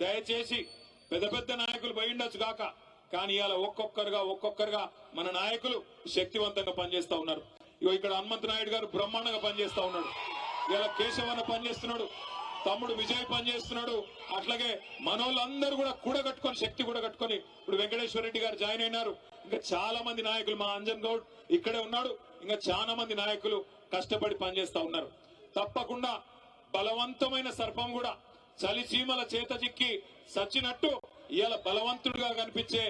Speaker 3: దయచేసి పెద్ద పెద్ద నాయకులు పోయిండొచ్చు కాక, కానీ ఇవాళ ఒక్కొక్కరుగా మన నాయకులు శక్తివంతంగా పనిచేస్తా ఉన్నారు. ఇగో ఇక్కడ హనుమంత్ నాయుడు గారు బ్రహ్మాండంగా పనిచేస్తా ఉన్నాడు. ఇలా కేశవన్న పనిచేస్తున్నాడు, తమ్ముడు విజయ్ పనిచేస్తున్నాడు. అట్లాగే మనోళ్ళందరూ కూడా కూడగట్టుకొని, శక్తి కూడగట్టుకొని ఇప్పుడు వెంకటేశ్వర రెడ్డి గారు జాయిన్ అయినారు. ఇంకా చాలా మంది నాయకులు, మా అంజన్ గౌడ్ ఇక్కడే ఉన్నాడు, ఇంకా చాలా మంది నాయకులు కష్టపడి పనిచేస్తా ఉన్నారు. తప్పకుండా బలవంతమైన సర్పం కూడా చలిచీమల చేత చిక్కి సచ్చినట్టు ఇవాళ బలవంతుడిగా కనిపించే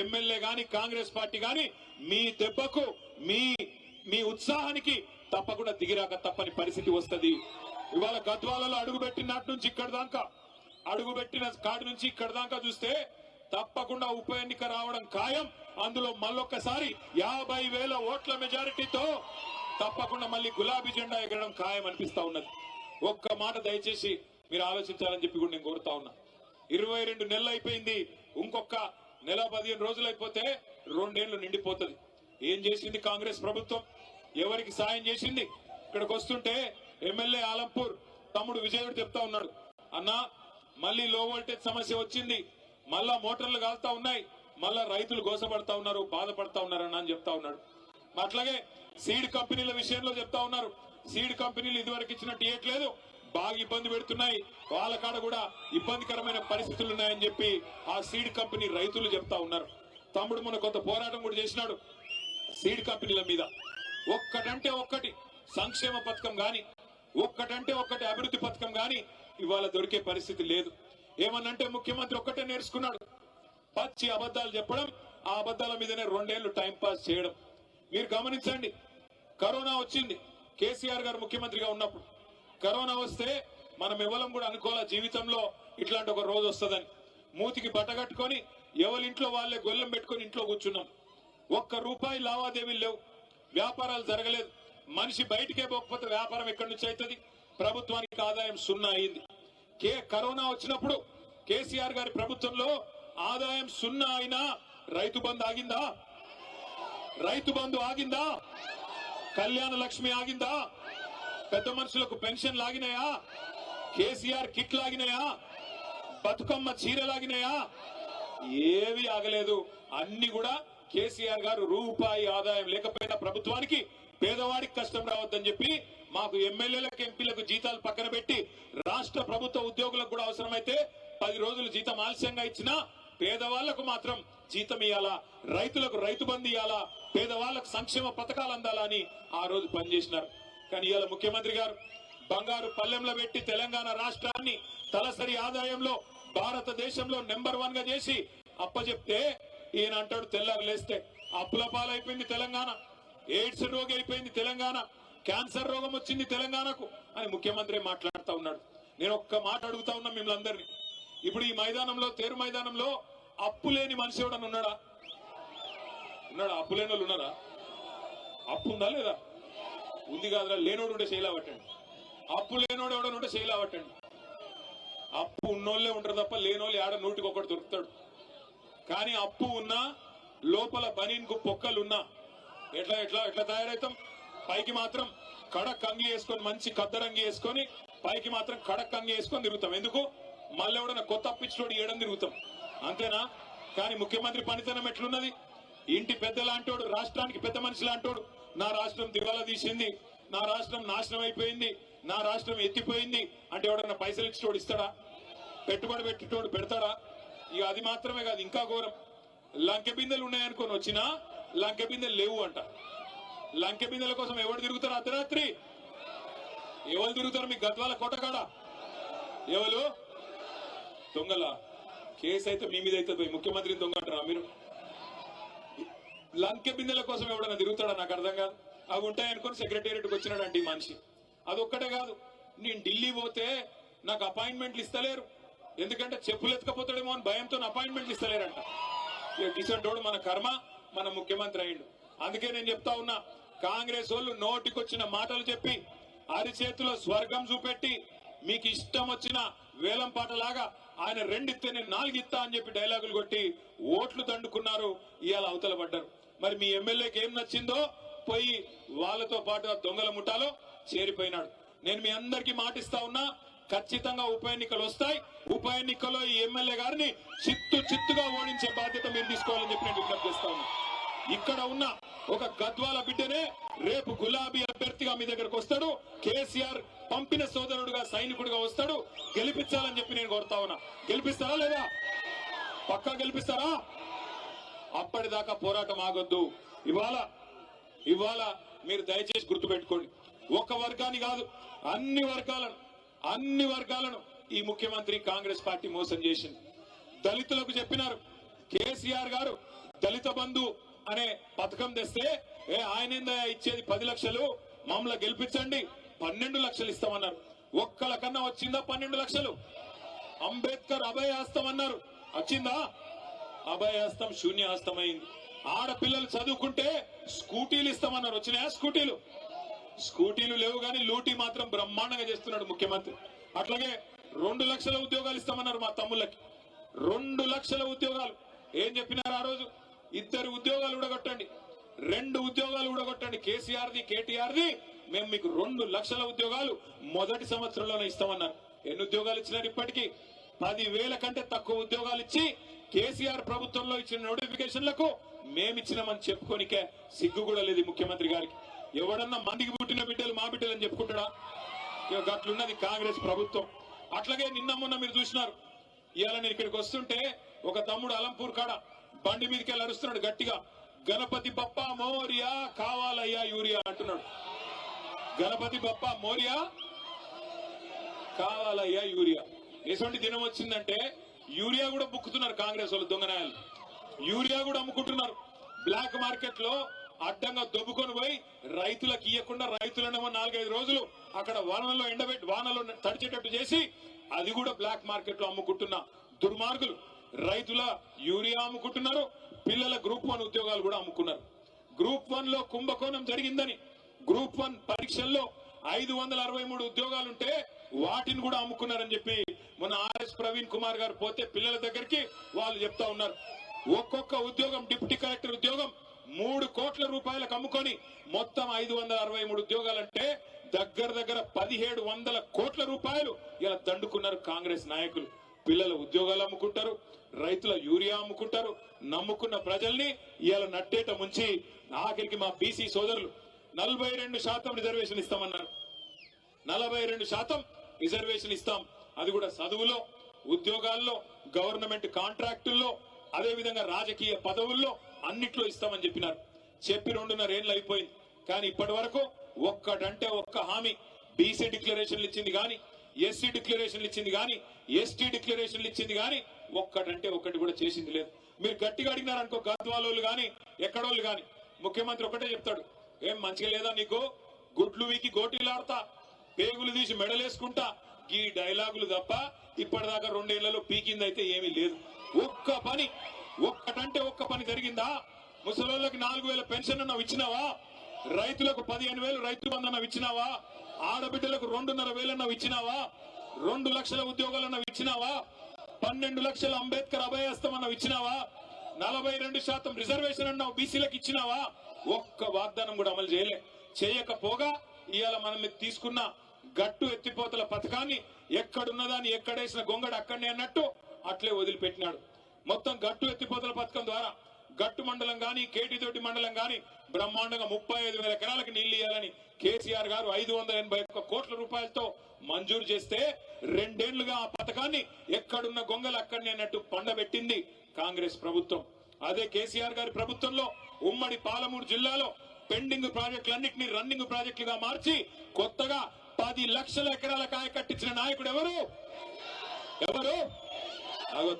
Speaker 3: ఎమ్మెల్యే గాని కాంగ్రెస్ పార్టీ గాని మీ దెబ్బకు, మీ ఉత్సాహానికి తప్పకుండా దిగిరాక తప్పని పరిస్థితి వస్తుంది. ఇవాళ గద్వాలలో అడుగుపెట్టిన నాటి నుంచి ఇక్కడి దాకా, అడుగుపెట్టిన కాడి నుంచి ఇక్కడి దాకా చూస్తే తప్పకుండా ఉప ఎన్నిక రావడం ఖాయం. అందులో మళ్ళొక్కసారి 50,000 ఓట్ల మెజారిటీతో తప్పకుండా మళ్ళీ గులాబీ జెండా ఎగరడం ఖాయం అనిపిస్తా ఉన్నది. ఒక్క మాట దయచేసి మీరు ఆలోచించాలని చెప్పి కూడా నేను కోరుతా ఉన్నా. 22 నెలలు అయిపోయింది, ఇంకొక నెల 15 రోజులు అయిపోతే 2 ఏళ్లు నిండిపోతుంది. ఏం చేసింది కాంగ్రెస్ ప్రభుత్వం? ఎవరికి సాయం చేసింది? ఇక్కడికి వస్తుంటే ఎమ్మెల్యే ఆలంపూర్ తమ్ముడు విజయుడు చెప్తా ఉన్నాడు, అన్నా మళ్ళీ లో వోల్టేజ్ సమస్య వచ్చింది, మళ్ళా మోటార్లు కాలుతా ఉన్నాయి, మళ్ళా రైతులు గోసపడతా ఉన్నారు, బాధపడతా ఉన్నారన్న అని చెప్తా ఉన్నాడు. అట్లాగే సీడ్ కంపెనీల విషయంలో చెప్తా ఉన్నారు, సీడ్ కంపెనీలు ఇదివరకు ఇచ్చినట్టు ఇవ్వట్లేదు, బాగా ఇబ్బంది పెడుతున్నాయి, వాళ్ళ కాడ కూడా ఇబ్బందికరమైన పరిస్థితులు ఉన్నాయని చెప్పి ఆ సీడ్ కంపెనీ రైతులు చెప్తా ఉన్నారు. తమ్ముడు మన కొంత పోరాటం కూడా చేసినాడు సీడ్ కంపెనీల మీద. ఒక్కటంటే ఒక్కటి సంక్షేమ పథకం గాని, ఒక్కటంటే ఒక్కటి అభివృద్ధి పథకం గాని ఇవాళ దొరికే పరిస్థితి లేదు. ఏమన్నంటే ముఖ్యమంత్రి ఒక్కటే నేర్చుకున్నాడు, పచ్చి అబద్దాలు చెప్పడం, ఆ అబద్దాల మీదనే 2 ఏళ్లు టైం పాస్ చేయడం. మీరు గమనించండి, కరోనా వచ్చింది కేసీఆర్ గారు ముఖ్యమంత్రిగా ఉన్నప్పుడు. కరోనా వస్తే మనం ఎవరం కూడా అనుకోవాల జీవితంలో ఇట్లాంటి ఒక రోజు వస్తుందని. మూతికి బట్టగట్టుకొని ఎవరింట్లో వాళ్ళే గొల్లెం పెట్టుకొని ఇంట్లో కూర్చున్నాం. ₹1 లావాదేవీలు లేవు, వ్యాపారాలు జరగలేదు. మనిషి బయటికే పోకపోతే వ్యాపారం ఎక్కడి నుంచి అవుతుంది? ప్రభుత్వానికి ఆదాయం 0 అయింది. కరోనా వచ్చినప్పుడు కేసీఆర్ గారి ప్రభుత్వంలో ఆదాయం 0 అయినా రైతు బంధు ఆగిందా? రైతు బంధు ఆగిందా? కళ్యాణ లక్ష్మి ఆగిందా? పెద్ద మనుషులకు పెన్షన్ లాగినాయా? కేసీఆర్ కిట్ లాగినాయా? బతుకమ్మ చీరలాగినాయా? ఏవి ఆగలేదు. అన్ని కూడా కేసీఆర్ గారు రూపాయి ఆదాయం లేకపోయినా ప్రభుత్వానికి పేదవాడికి కష్టం రావద్దని చెప్పి మాకు ఎమ్మెల్యేలకు ఎంపీలకు జీతాలు పక్కన పెట్టి రాష్ట్ర ప్రభుత్వ ఉద్యోగులకు కూడా అవసరమైతే 10 రోజులు జీతం ఆలస్యంగా ఇచ్చినా పేదవాళ్లకు మాత్రం జీతం ఇవ్వాలా, రైతులకు రైతు బంధు ఇవ్వాలా, పేదవాళ్లకు సంక్షేమ పథకాలు అందాలా అని ఆ రోజు పనిచేసినారు. కానీ ఇవాళ ముఖ్యమంత్రి గారు బంగారు పల్లెంలో పెట్టి తెలంగాణ రాష్ట్రాన్ని తలసరి ఆదాయంలో భారతదేశంలో నెంబర్ 1 గా చేసి అప్పచెప్తే ఈయన అంటాడు తెల్లారు లేస్తే అప్పుల పాలైపోయింది తెలంగాణ, ఎయిడ్స్ రోగి అయిపోయింది తెలంగాణ, క్యాన్సర్ రోగం వచ్చింది తెలంగాణకు అని ముఖ్యమంత్రి మాట్లాడుతూ ఉన్నాడు. నేను ఒక్క మాట అడుగుతా ఉన్నా మిమ్మల్ని అందరినీ, ఇప్పుడు ఈ మైదానంలో తేరు మైదానంలో అప్పు లేని మనిషి ఎవడన్నా ఉన్నాడా? అప్పు లేని వాళ్ళు ఉన్నారా? అప్పు ఉందా లేదా? ఉంది కాదురా. లేనోడు ఉంటే శైలా పట్టండి. అప్పు లేనోడు ఎవడని ఉంటే శైలా పట్టండి. అప్పు ఉన్నోళ్లే ఉంటారు తప్ప లేనోళ్ళు ఆడ 100కి 1 దొరుకుతాడు. కానీ అప్పు ఉన్నా లోపల బనీన్కు పొక్కలున్నా ఎట్లా ఎట్లా ఎట్లా తయారవుతాం? పైకి మాత్రం కడక్ అంగి వేసుకొని మంచి కద్దరంగి వేసుకొని పైకి మాత్రం కడక్ అంగి వేసుకొని తిరుగుతాం. ఎందుకు? మళ్ళీ ఎవడన్నా కొత్త అప్పిచ్చోడు ఏడం తిరుగుతాం, అంతేనా? కానీ ముఖ్యమంత్రి పనితనం ఎట్లున్నది? ఇంటి పెద్ద లాంటోడు, రాష్ట్రానికి పెద్ద మనిషి లాంటోడు, నా రాష్ట్రం దివాలా తీసింది, నా రాష్ట్రం నాశనం అయిపోయింది, నా రాష్ట్రం ఎత్తిపోయింది అంటే ఎవడన్నా పైసలు ఇచ్చేటోడు ఇస్తాడా? పెట్టుబడి పెట్టేటోడు పెడతాడా? ఇక అది మాత్రమే కాదు, ఇంకా ఘోరం, లంకె బిందెలు ఉన్నాయనుకొని వచ్చినా లంకె బిందెలు లేవు అంట. లంకె బిందెల కోసం ఎవరు తిరుగుతారు? అర్ధరాత్రి ఎవరు తిరుగుతారు? మీ గద్వాల కోటకాడ ఎవరు దొంగల కేసు అయితే మీ మీద అయితే ముఖ్యమంత్రిని దొంగ అంటారా మీరు? లంకె బిందెల కోసం ఎవడన్నా తిరుగుతాడా? నాకు అర్థం కాదు. అవి ఉంటాయనుకొని సెక్రటేరియట్కి వచ్చినాడంటే ఈ మనిషి. అదొక్కటే కాదు, నేను ఢిల్లీ పోతే నాకు అపాయింట్మెంట్లు ఇస్తలేరు, ఎందుకంటే చెప్పులు ఎత్తుకపోతాడేమో అని భయంతో అపాయింట్మెంట్లు ఇస్తలేరంట. కిసంటోడు మన కర్మ, మన ముఖ్యమంత్రి అయ్యిండు. అందుకే నేను చెప్తా ఉన్నా, కాంగ్రెస్ వాళ్ళు నోటికొచ్చిన మాటలు చెప్పి అరిచేతిలో స్వర్గం చూపెట్టి మీకు ఇష్టం వచ్చిన వేలం పాటలాగా ఆయన 2 ఇస్తే నేను 4 ఇస్తా అని చెప్పి డైలాగులు కొట్టి ఓట్లు దండుకున్నారు. ఇవాళ అవతల పడ్డారు. మరి మీ ఎమ్మెల్యేకి ఏం నచ్చిందో పోయి వాళ్ళతో పాటు ఆ దొంగల ముఠాలో చేరిపోయినాడు. నేను మీ అందరికీ మాటిస్తా ఉన్నా, ఖచ్చితంగా ఉప ఎన్నికలు వస్తాయి. ఉప ఎన్నికల్లో ఈ ఎమ్మెల్యే గారిని చిత్తుగా ఓడించే బాధ్యత మీరు తీసుకోవాలని చెప్పి నేను విజ్ఞప్తి చేస్తా ఉన్నా. ఇక్కడ ఉన్న ఒక గద్వాల బిడ్డనే రేపు గులాబీ అభ్యర్థిగా మీ దగ్గరకు వస్తాడు, కేసీఆర్ పంపిన సోదరుడుగా సైనికుడిగా వస్తాడు. గెలిపించాలని చెప్పి నేను కోరుతా ఉన్నా. గెలిపిస్తారా లేదా? పక్కా గెలిపిస్తారా? అప్పటిదాకా పోరాటం ఆగొద్దు. ఇవాళ మీరు దయచేసి గుర్తుపెట్టుకోండి, ఒక వర్గాన్ని కాదు అన్ని వర్గాలను ఈ ముఖ్యమంత్రి కాంగ్రెస్ పార్టీ మోసం చేసింది. దళితులకు చెప్పినారు, కేసీఆర్ గారు దళిత బంధు అనే పథకం తెస్తే ఆయనేందా ఇచ్చేది 10 లక్షలు, మమ్మల్ని గెలిపించండి 12 లక్షలు ఇస్తామన్నారు. ఒక్కల కన్నా వచ్చిందా 12 లక్షలు? అంబేద్కర్ అభయహస్తం అన్నారు, వచ్చిందా? అభయహస్తం శూన్యహస్తం అయింది. ఆడపిల్లలు చదువుకుంటే స్కూటీలు ఇస్తామన్నారు, వచ్చినాయా స్కూటీలు? స్కూటీలు లేవు కానీ లూటీ మాత్రం బ్రహ్మాండంగా చేస్తున్నాడు ముఖ్యమంత్రి. అట్లాగే 2 లక్షల ఉద్యోగాలు ఇస్తామన్నారు మా తమ్ముళ్ళకి. 2 లక్షల ఉద్యోగాలు ఏం చెప్పినారు ఆ రోజు? 2 ఉద్యోగాలు ఊడగొట్టండి, 2 ఉద్యోగాలు ఊడగొట్టండి, కేసీఆర్ది కేటీఆర్ది, మేము మీకు 2 లక్షల ఉద్యోగాలు మొదటి సంవత్సరంలోనే ఇస్తామన్నారు. ఎన్ని ఉద్యోగాలు ఇచ్చినారు? ఇప్పటికీ 10,000 కంటే తక్కువ ఉద్యోగాలు ఇచ్చి కేసీఆర్ ప్రభుత్వంలో ఇచ్చిన నోటిఫికేషన్లకు మేమిచ్చినామని చెప్పుకోనికే సిగ్గు కూడా లేదు ముఖ్యమంత్రి గారికి. ఎవడన్నా మందికి పుట్టిన బిడ్డలు మా బిడ్డలు అని చెప్పుకుంటాడా? అట్లున్నది కాంగ్రెస్ ప్రభుత్వం. అట్లాగే నిన్న మొన్న మీరు చూసినారు. ఇవాళ నేను ఇక్కడికి వస్తుంటే ఒక తమ్ముడు అలంపూర్ కాడ బండి మీదకి వెళ్ళి అరుస్తున్నాడు గట్టిగా, గణపతి బప్ప మోరియా కావాలయ్యా యూరియా అంటున్నాడు. గణపతి బప్ప మోరియా కావాలయ్యా యూరియా. ఎటువంటి దినం వచ్చిందంటే యూరియా కూడా బుక్కుతున్నారు కాంగ్రెస్ వాళ్ళు, దొంగనాయాలు. యూరియా కూడా అమ్ముకుంటున్నారు బ్లాక్ మార్కెట్ లో. అడ్డంగా దొబ్బుకొని పోయి రైతులకు ఇవ్వకుండా రైతులనేమో 4-5 రోజులు అక్కడ వానలో ఎండబెట్టి వానలో తడిచేటట్టు చేసి అది కూడా బ్లాక్ మార్కెట్ లో అమ్ముకుంటున్న దుర్మార్గులు రైతుల యూరియా అమ్ముకుంటున్నారు. పిల్లల గ్రూప్ 1 ఉద్యోగాలు కూడా అమ్ముకున్నారు. గ్రూప్ 1 లో కుంభకోణం జరిగిందని గ్రూప్ 1 పరీక్షల్లో 563 ఉద్యోగాలుంటే వాటిని కూడా అమ్ముకున్నారని చెప్పి మొన్న ఆర్ఎస్ ప్రవీణ్ కుమార్ గారు పోతే పిల్లల దగ్గరికి వాళ్ళు చెప్తా ఉన్నారు. ఒక్కొక్క ఉద్యోగం డిప్యూటీ కలెక్టర్ ఉద్యోగం 3 కోట్ల రూపాయలకు అమ్ముకొని మొత్తం 563 ఉద్యోగాలంటే దగ్గర 1700 కోట్ల రూపాయలు ఇలా దండుకున్నారు కాంగ్రెస్ నాయకులు. పిల్లల ఉద్యోగాలు అమ్ముకుంటారు, రైతుల యూరియా అమ్ముకుంటారు, నమ్ముకున్న ప్రజల్ని ఇలా నట్టేట ముంచి ఆఖరికి మా బీసీ సోదరులు 42% రిజర్వేషన్ ఇస్తామన్నారు. 42% రిజర్వేషన్ ఇస్తాం, అది కూడా చదువులో, ఉద్యోగాల్లో, గవర్నమెంట్ కాంట్రాక్టుల్లో, అదే విధంగా రాజకీయ పదవుల్లో అన్నిట్లో ఇస్తామని చెప్పినారు. చెప్పి 2.5 ఏళ్ళు అయిపోయింది. కానీ ఇప్పటి వరకు ఒక్కటంటే ఒక్క హామీ బీసీ డిక్లరేషన్లు ఇచ్చింది కానీ, ఎస్సీ డిక్లరేషన్లు ఇచ్చింది కానీ, ఎస్టీ డిక్లరేషన్లు ఇచ్చింది కానీ ఒక్కటంటే ఒక్కటి కూడా చేసింది లేదు. మీరు గట్టిగా అడిగినారనుకో గద్వాలోళ్ళు కానీ ఎక్కడోళ్ళు కానీ ముఖ్యమంత్రి ఒకటే చెప్తాడు, ఏం మంచిగా లేదా నీకు, గుడ్లు వీకి గోటీలాడతా, పేగులు తీసి మెడలేసుకుంటా, ఈ డైలాగులు తప్ప ఇప్పటిదాకా 2 ఏళ్లలో పీకిందైతే ఏమీ లేదు. ఒక్కటంటే ఒక్క పని జరిగిందా? ముసలోళ్ళకి 4,000 పెన్షన్ అన్నావు ఇచ్చినావా? రైతులకు 15,000 రైతు బంధు అన్నావు ఇచ్చినావా? ఆడబిడ్డలకు 2,500 అన్నావు ఇచ్చినావా? 2 లక్షల ఉద్యోగాలు అన్నావు ఇచ్చినావా? 12 లక్షల అంబేద్కర్ అభయహస్తం అన్నావు ఇచ్చినావా? 42% రిజర్వేషన్ అన్నావు బీసీలకు ఇచ్చినావా? ఒక్క వాగ్దానం కూడా అమలు చేయకపోగా ఇవాళ మనం తీసుకున్న గట్టు ఎత్తిపోతల పథకాన్ని ఎక్కడున్నదాన్ని ఎక్కడేసిన గొంగడు అక్కడనే అన్నట్టు అట్లే వదిలిపెట్టినాడు. మొత్తం గట్టు ఎత్తిపోతల పథకం ద్వారా గట్టు మండలం గాని కేటితోటి మండలం గాని బ్రహ్మాండంగా 35,000 ఎకరాలకు నీళ్లు ఇవ్వాలని కేసీఆర్ గారు 581 కోట్ల రూపాయలతో మంజూరు చేస్తే 2 ఏళ్లుగా ఆ పథకాన్ని ఎక్కడున్న గొంగలు అక్కడనే అన్నట్టు పండబెట్టింది కాంగ్రెస్ ప్రభుత్వం. అదే కేసీఆర్ గారి ప్రభుత్వంలో ఉమ్మడి పాలమూరు జిల్లాలో పెండింగ్ ప్రాజెక్టులన్నింటినీ రన్నింగ్ ప్రాజెక్టులుగా మార్చి కొత్తగా 10 లక్షల ఎకరాల కాయ కట్టించిన నాయకుడు ఎవరు?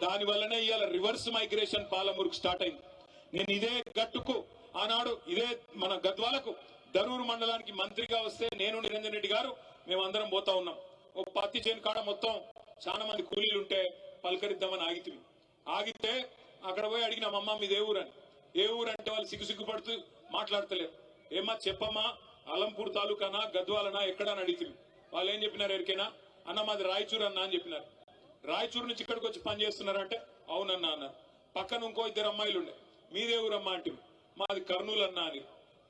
Speaker 3: దాని వల్లనే ఇవాళ రివర్స్ మైగ్రేషన్ పాలమూరుకు స్టార్ట్ అయింది. నేను ఇదే గట్టుకు ఆనాడు ఇదే మన గద్వాలకు దరూరు మండలానికి మంత్రిగా వస్తే నేను నిరంజన్ రెడ్డి గారు మేమందరం పోతా ఉన్నాం. ఓ పత్తి చేను కాడ మొత్తం చాలా మంది కూలీలు ఉంటే పలకరిద్దామని ఆగితే అక్కడ పోయి అడిగినాం, అమ్మ మీది ఏ ఊరని. ఏ ఊరంటే వాళ్ళు సిగ్గుపడుతూ మాట్లాడతలేరు. ఏమా చెప్పమ్మా, అలంపూర్ తాలూకానా గద్వాలనా ఎక్కడని అడిగితే వాళ్ళు ఏం చెప్పినారు ఎరికైనా? అన్న మాది రాయచూరు అన్న అని చెప్పినారు. రాయచూరు నుంచి ఇక్కడికి వచ్చి పని చేస్తున్నారంటే అవునన్నా అన్నారు. పక్కన ఇంకో 2 అమ్మాయిలు ఉండే, మీదే ఊరమ్మా అంటే మాది కర్నూలు అన్నా అని.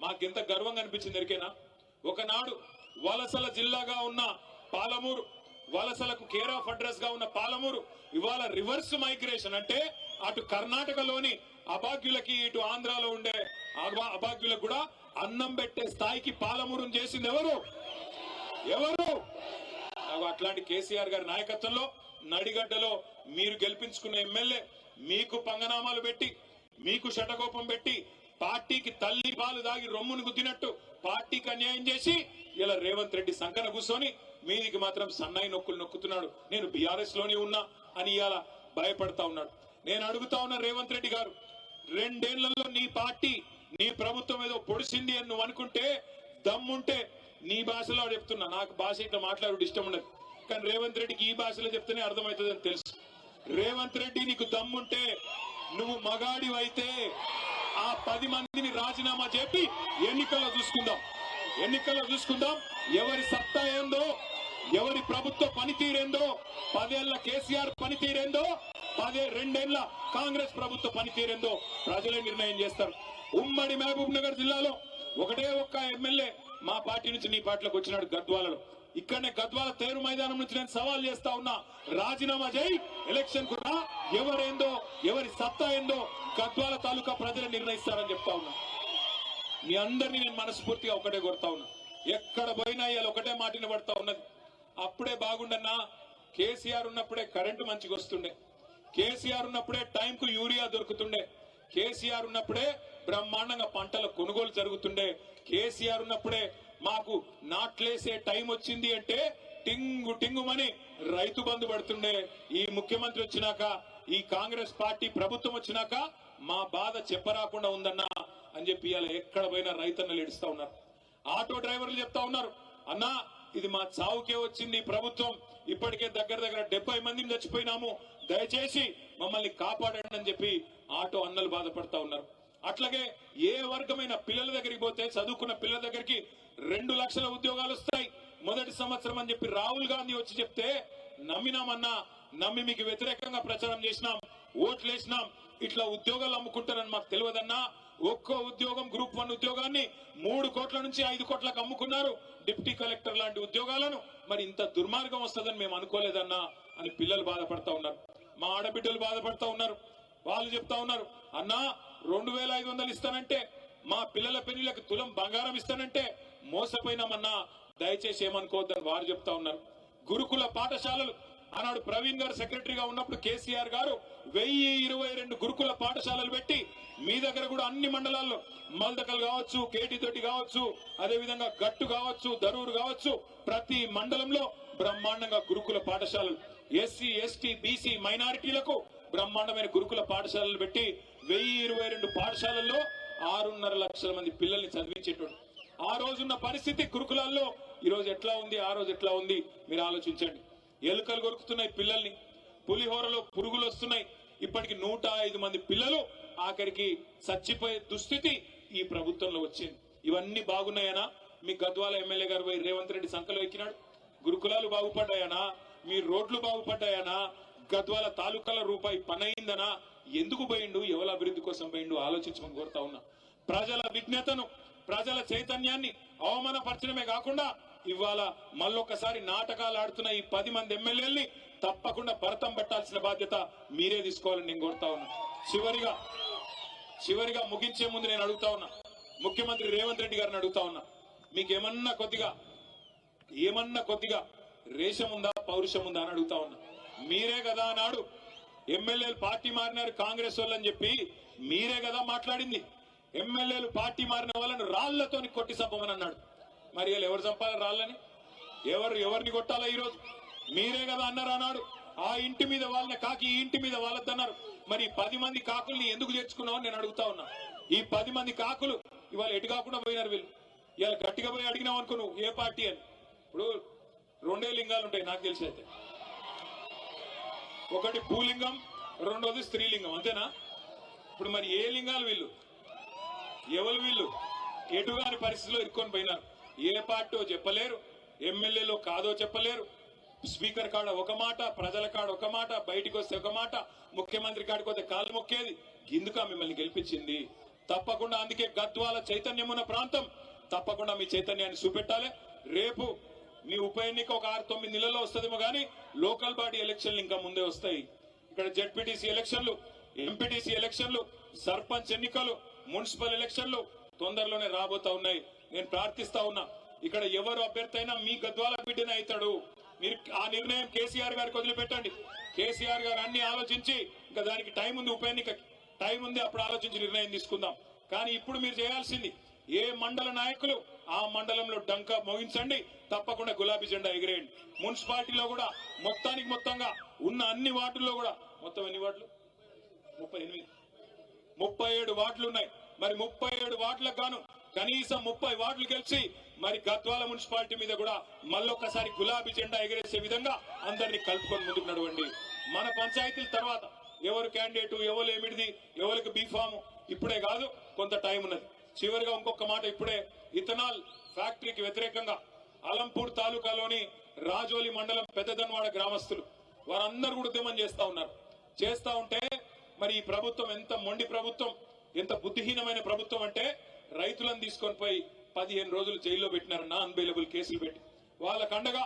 Speaker 3: మాకెంత గర్వంగా అనిపించింది ఎరికైనా? ఒకనాడు వలసల జిల్లాగా ఉన్న పాలమూరు, వలసలకు కేర్ ఆఫ్ అడ్రస్ గా ఉన్న పాలమూరు ఇవాళ రివర్స్ మైగ్రేషన్ అంటే అటు కర్ణాటకలోని అభాగ్యులకి ఇటు ఆంధ్రాలో ఉండే అభాగ్యులకు కూడా అన్నం పెట్టే స్థాయికి పాలమూరును చేసింది ఎవరు? అట్లాంటి కేసీఆర్ గారి నాయకత్వంలో నడిగడ్డలో మీరు గెలిపించుకున్న ఎమ్మెల్యే మీకు పంగనామాలు పెట్టి, మీకు శటకోపం పెట్టి, పార్టీకి తల్లి పాలు దాగి రొమ్మును గుద్దినట్టు పార్టీకి అన్యాయం చేసి ఇలా రేవంత్ రెడ్డి సంకన కూర్చొని మీదికి మాత్రం సన్నాయి నొక్కులు నొక్కుతున్నాడు. నేను బీఆర్ఎస్ లోనే ఉన్నా అని ఇవాళ భయపడతా ఉన్నాడు. నేను అడుగుతా ఉన్నా రేవంత్ రెడ్డి గారు, 2 ఏళ్లలో నీ పార్టీ నీ ప్రభుత్వం ఏదో పొడిసింది అని నువ్వు అనుకుంటే దమ్ముంటే నీ భాషలో చెప్తున్నా. నాకు భాష ఇట్లా మాట్లాడు ఇష్టం ఉండదు, కానీ రేవంత్ రెడ్డికి ఈ భాషలో చెప్తేనే అర్థమవుతుందని తెలుసు. రేవంత్ రెడ్డి నీకు దమ్ముంటే నువ్వు మగాడివైతే ఆ 10 మందిని రాజీనామా చెప్పి ఎన్నికల్లో చూసుకుందాం. ఎన్నికల్లో చూసుకుందాం ఎవరి సత్తా ఏందో, ఎవరి ప్రభుత్వ పనితీరేందో, 10 ఏళ్ల కేసీఆర్ పనితీరేందో, 2 ఏళ్ల కాంగ్రెస్ ప్రభుత్వ పనితీరేందో ప్రజలే నిర్ణయం చేస్తారు. ఉమ్మడి మహబూబ్ నగర్ జిల్లాలో ఒకటే ఒక్క ఎమ్మెల్యే మా పార్టీ నుంచి నీ పార్టీలోకి వచ్చినాడు గద్వాలలో. ఇక్కడనే గద్వాల తేరు మైదానం నుంచి నేను సవాల్ చేస్తా ఉన్నా, రాజీనామా చేయి, ఎలక్షన్ కూడా ఎవరేందో ఎవరి సత్తా ఏందో గద్వాల తాలూకా ప్రజలు నిర్ణయిస్తారని చెప్తా ఉన్నా. మీ అందరినీ నేను మనస్ఫూర్తిగా ఒకటే కోరుతా ఉన్నా, ఎక్కడ పోయినా ఇవాళ ఒకటే మాట వినబడతా ఉన్నది. అప్పుడే బాగుండన్నా, కేసీఆర్ ఉన్నప్పుడే కరెంటు మంచిగా వస్తుండే, కేసీఆర్ ఉన్నప్పుడే టైంకు యూరియా దొరుకుతుండే, కేసీఆర్ ఉన్నప్పుడే బ్రహ్మాండంగా పంటల కొనుగోలు జరుగుతుండే, కేసీఆర్ ఉన్నప్పుడే మాకు నాట్లేసే టైం వచ్చింది అంటే టింగు టింగుమని రైతు బంధు పడుతుండే. ఈ ముఖ్యమంత్రి వచ్చినాక, ఈ కాంగ్రెస్ పార్టీ ప్రభుత్వం వచ్చినాక మా బాధ చెప్పరాకుండా ఉందన్నా అని చెప్పి ఇవాళ ఎక్కడ పోయినా రైతన్నలు ఏడుస్తా ఉన్నారు. ఆటో డ్రైవర్లు చెప్తా ఉన్నారు, అన్నా ఇది మా చావుకే వచ్చింది ప్రభుత్వం, ఇప్పటికే దగ్గర 70 మందిని చచ్చిపోయినాము, దయచేసి మమ్మల్ని కాపాడండి అని చెప్పి ఆటో అన్నలు బాధపడతా ఉన్నారు. అట్లాగే ఏ వర్గమైన పిల్లల దగ్గరికి పోతే, చదువుకున్న పిల్లల దగ్గరికి 2 లక్షల ఉద్యోగాలు వస్తాయి మొదటి సంవత్సరం అని చెప్పి రాహుల్ గాంధీ వచ్చి చెప్తే నమ్మినామన్నా, నమ్మి మీకు వ్యతిరేకంగా ప్రచారం చేసినాం, ఓట్లేసినాం. ఇట్లా ఉద్యోగాలు అమ్ముకుంటారని మాకు తెలియదన్నా. ఒక్కో ఉద్యోగం గ్రూప్ 1 ఉద్యోగాన్ని 3 కోట్ల నుంచి 5 కోట్లకు అమ్ముకున్నారు, డిప్యూటీ కలెక్టర్ లాంటి ఉద్యోగాలను. మరి ఇంత దుర్మార్గం వస్తుందని మేము అనుకోలేదన్నా అని పిల్లలు బాధపడతా ఉన్నారు, మా ఆడబిడ్డలు బాధపడతా ఉన్నారు. వాళ్ళు చెప్తా ఉన్నారు, అన్నా 2500 ఇస్తానంటే, మా పిల్లల పెళ్లిలకు తులం బంగారం ఇస్తానంటే మోసపోయినామన్నా, దయచేసి ఏమనుకోవద్దని వారు చెప్తా ఉన్నారు. గురుకుల పాఠశాలలు ఆనాడు ప్రవీణ్ గారు సెక్రటరీగా ఉన్నప్పుడు కేసీఆర్ గారు 1022 గురుకుల పాఠశాలలు పెట్టి, మీ దగ్గర కూడా అన్ని మండలాల్లో మల్దకల్ కావచ్చు, కేటీతోటి కావచ్చు, అదేవిధంగా గట్టు కావచ్చు, దరూరు కావచ్చు, ప్రతి మండలంలో బ్రహ్మాండంగా గురుకుల పాఠశాలలు, ఎస్సీ ఎస్టీ బీసీ మైనారిటీలకు బ్రహ్మాండమైన గురుకుల పాఠశాలలు పెట్టి 1022 పాఠశాలల్లో 6.5 లక్షల మంది పిల్లల్ని చదివించేటోడు. ఆ రోజున్న పరిస్థితి గురుకులాల్లో ఈ రోజు ఎట్లా ఉంది, ఆ రోజు ఎట్లా ఉంది మీరు ఆలోచించండి. ఎలుకలు కొరుకుతున్నాయి పిల్లల్ని, పులిహోరలో పురుగులు వస్తున్నాయి. ఇప్పటికి 105 మంది పిల్లలు ఆఖరికి చచ్చిపోయే దుస్థితి ఈ ప్రభుత్వంలో వచ్చింది. ఇవన్నీ బాగున్నాయనా? మీ గద్వాల ఎమ్మెల్యే గారు పోయి రేవంత్ రెడ్డి సంఖలో ఎక్కినాడు. గురుకులాలు బాగుపడ్డాయనా? మీ రోడ్లు బాగుపడ్డాయనా? గద్వాల తాలూకాల రూపాయి పనయిందనా? ఎందుకు పోయిండు, ఎవరి అభివృద్ధి కోసం పోయిండు ఆలోచించమని కోరుతా ఉన్నా. ప్రజల విజ్ఞతను, ప్రజల చైతన్యాన్ని అవమానపరచడమే కాకుండా ఇవాళ మళ్ళొక్కసారి నాటకాలు ఆడుతున్న ఈ 10 మంది ఎమ్మెల్యేల్ని తప్పకుండా భరతం పట్టాల్సిన బాధ్యత మీరే తీసుకోవాలని నేను కోరుతా ఉన్నా. చివరిగా ముగించే ముందు నేను అడుగుతా ఉన్నా, ముఖ్యమంత్రి రేవంత్ రెడ్డి గారిని అడుగుతా ఉన్నా, మీకు ఏమన్నా కొద్దిగా రేషం ఉందా, పౌరుషం ఉందా అని అడుగుతా ఉన్నా. మీరే కదా నాడు ఎమ్మెల్యేలు పార్టీ మారినారు కాంగ్రెస్ వాళ్ళని చెప్పి మీరే కదా మాట్లాడింది. ఎమ్మెల్యేలు పార్టీ మారిన వాళ్ళని రాళ్లతోని కొట్టి చంపమని అన్నాడు. మరి వీళ్ళు ఎవరు చంపాలి రాళ్ళని? ఎవరిని కొట్టాలా? ఈరోజు మీరే కదా అన్నారు అన్నాడు. ఆ ఇంటి మీద వాళ్ళని కాకి, ఈ ఇంటి మీద వాళ్ళద్దన్నారు. మరి 10 మంది కాకుల్ని ఎందుకు చేర్చుకున్నావు నేను అడుగుతా ఉన్నా. ఈ 10 మంది కాకులు ఇవాళ ఎటు కాకుండా పోయినారు. వీళ్ళు ఇవాళ గట్టిగా పోయి అడిగినావు అనుకో నువ్వు ఏ పార్టీ అని. ఇప్పుడు 2 లింగాలు ఉంటాయి నాకు తెలిసి అయితే, ఒకటి భూలింగం, రెండోది స్త్రీలింగం, అంతేనా? ఇప్పుడు మరి ఏ లింగాలు వీళ్ళు, ఎవరు వీళ్ళు? ఎటుగాని పరిస్థితిలో ఇరుక్కొని పోయినారు. ఏ పార్టీ చెప్పలేరు, ఎమ్మెల్యేలో కాదో చెప్పలేరు. స్పీకర్ కాడ ఒక మాట, ప్రజల కాడ ఒక మాట, బయటికి వస్తే ఒక మాట, ముఖ్యమంత్రి కాడికి వస్తే కాళ్ళు మొక్కేది. ఇందుక మిమ్మల్ని గెలిపించింది. తప్పకుండా అందుకే గద్వాల చైతన్యం ఉన్న ప్రాంతం, తప్పకుండా మీ చైతన్యాన్ని చూపెట్టాలి. రేపు మీ ఉప ఎన్నిక ఒక 6-9 నెలల్లో వస్తుందేమో కానీ లోకల్ బాడీ ఎలక్షన్లు ఇంకా ముందే వస్తాయి. ఇక్కడ జెడ్పీటీసీ ఎలక్షన్లు, ఎంపీటీసీ ఎలక్షన్లు, సర్పంచ్ ఎన్నికలు, మున్సిపల్ ఎలక్షన్లు తొందరలోనే రాబోతా ఉన్నాయి. నేను ప్రార్థిస్తా ఉన్నా, ఇక్కడ ఎవరు అభ్యర్థి అయినా మీ గద్వాల బిడ్డనే అవుతాడు. మీరు ఆ నిర్ణయం కేసీఆర్ గారికి వదిలిపెట్టండి. కేసీఆర్ గారు అన్ని ఆలోచించి, ఇంకా దానికి టైం ఉంది, ఉప ఎన్నిక టైం ఉంది, అప్పుడు ఆలోచించి నిర్ణయం తీసుకుందాం. కానీ ఇప్పుడు మీరు చేయాల్సింది, ఏ మండల నాయకులు ఆ మండలంలో డంకా మోగించండి, తప్పకుండా గులాబీ జెండా ఎగిరేయండి. మున్సిపాలిటీలో కూడా మొత్తంగా ఉన్న అన్ని వార్డుల్లో కూడా, మొత్తం ఎన్ని వార్డులు? 37 వార్డులు ఉన్నాయి. మరి 37 వార్డులకు గాను కనీసం 30 వార్డులు గెలిచి మరి గద్వాల మున్సిపాలిటీ మీద కూడా మళ్ళొక్కసారి గులాబీ జెండా ఎగిరేసే విధంగా అందరినీ కలుపుకొని ముందుకు నడవండి. మన పంచాయతీల తర్వాత ఎవరు క్యాండిడేట్, ఎవరు ఏమిడిది, ఎవరికి బీఫాము ఇప్పుడే కాదు, కొంత టైం ఉన్నది. చివరిగా ఇంకొక మాట, ఇప్పుడే ఇథనాల్ ఫ్యాక్టరీకి వ్యతిరేకంగా అలంపూర్ తాలూకాలోని రాజోలి మండలం పెద్దదన్వాడ గ్రామస్తులు వారందరూ కూడా ఉద్యమం చేస్తా ఉంటే మరి ఈ ప్రభుత్వం ఎంత మొండి ప్రభుత్వం, ఎంత బుద్ధిహీనమైన ప్రభుత్వం అంటే రైతులను తీసుకొని పోయి 15 రోజులు జైల్లో పెట్టినారు, నాన్ బెయిలబుల్ కేసులు పెట్టి. వాళ్ళ కండగా,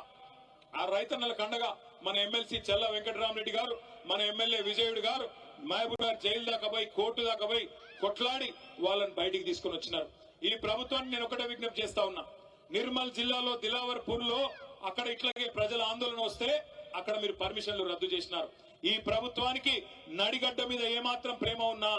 Speaker 3: ఆ రైతన్నల కండగా మన ఎమ్మెల్సీ చెల్ల వెంకటరామరెడ్డి గారు, మన ఎమ్మెల్యే విజయుడు గారు మహబూబ్ గారు జైలు దాకా పోయి కోర్టు దాకా పోయి కొట్లాడి వాళ్ళని బయటికి తీసుకొని వచ్చినారు. ఈ ప్రభుత్వాన్ని నేను ఒకటే విజ్ఞప్తి చేస్తా ఉన్నా, నిర్మల్ జిల్లాలో దిలావర్పూర్ లో అక్కడ ఇట్లాగే ప్రజల ఆందోళన వస్తే అక్కడ మీరు పర్మిషన్లు రద్దు చేసినారు. ఈ ప్రభుత్వానికి నడిగడ్డ మీద ఏమాత్రం ప్రేమ ఉన్నా,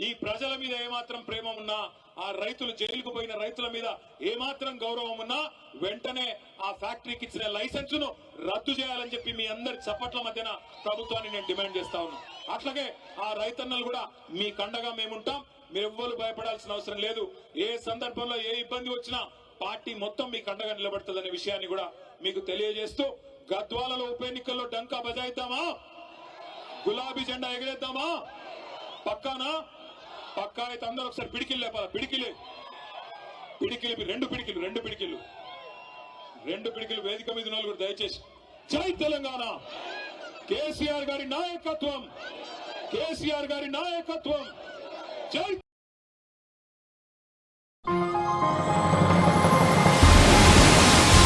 Speaker 3: ఈ ప్రజల మీద ఏమాత్రం ప్రేమ ఉన్నా, ఆ రైతులు జైలుకు పోయిన రైతుల మీద ఏమాత్రం గౌరవం ఉన్నా వెంటనే ఆ ఫ్యాక్టరీకి ఇచ్చిన లైసెన్స్ ను రద్దు చేయాలని చెప్పి మీ అందరి చప్పట్ల మధ్యన ప్రభుత్వాన్ని నేను డిమాండ్ చేస్తా ఉన్నా. అట్లాగే ఆ రైతన్నలు కూడా మీ కండగా మేముంటాం, మీరు ఎవ్వరు భయపడాల్సిన అవసరం లేదు. ఏ సందర్భంలో ఏ ఇబ్బంది వచ్చినా పార్టీ మొత్తం మీ కండగా నిలబడుతుందనే విషయాన్ని కూడా మీకు తెలియజేస్తూ, గద్వాలలో ఉప ఎన్నికల్లో డంకా బజాయిద్దామా, గులాబీ జెండా ఎగరేద్దామా? పక్కానా? పక్కా అయితే అందరూ ఒకసారి పిడికిలు లేపాలి. పిడికిలు రెండు పిడికిలు వేదిక మీద ఉన్న కూడా దయచేసి జై తెలంగాణ, కేసీఆర్ గారి నాయకత్వం, జై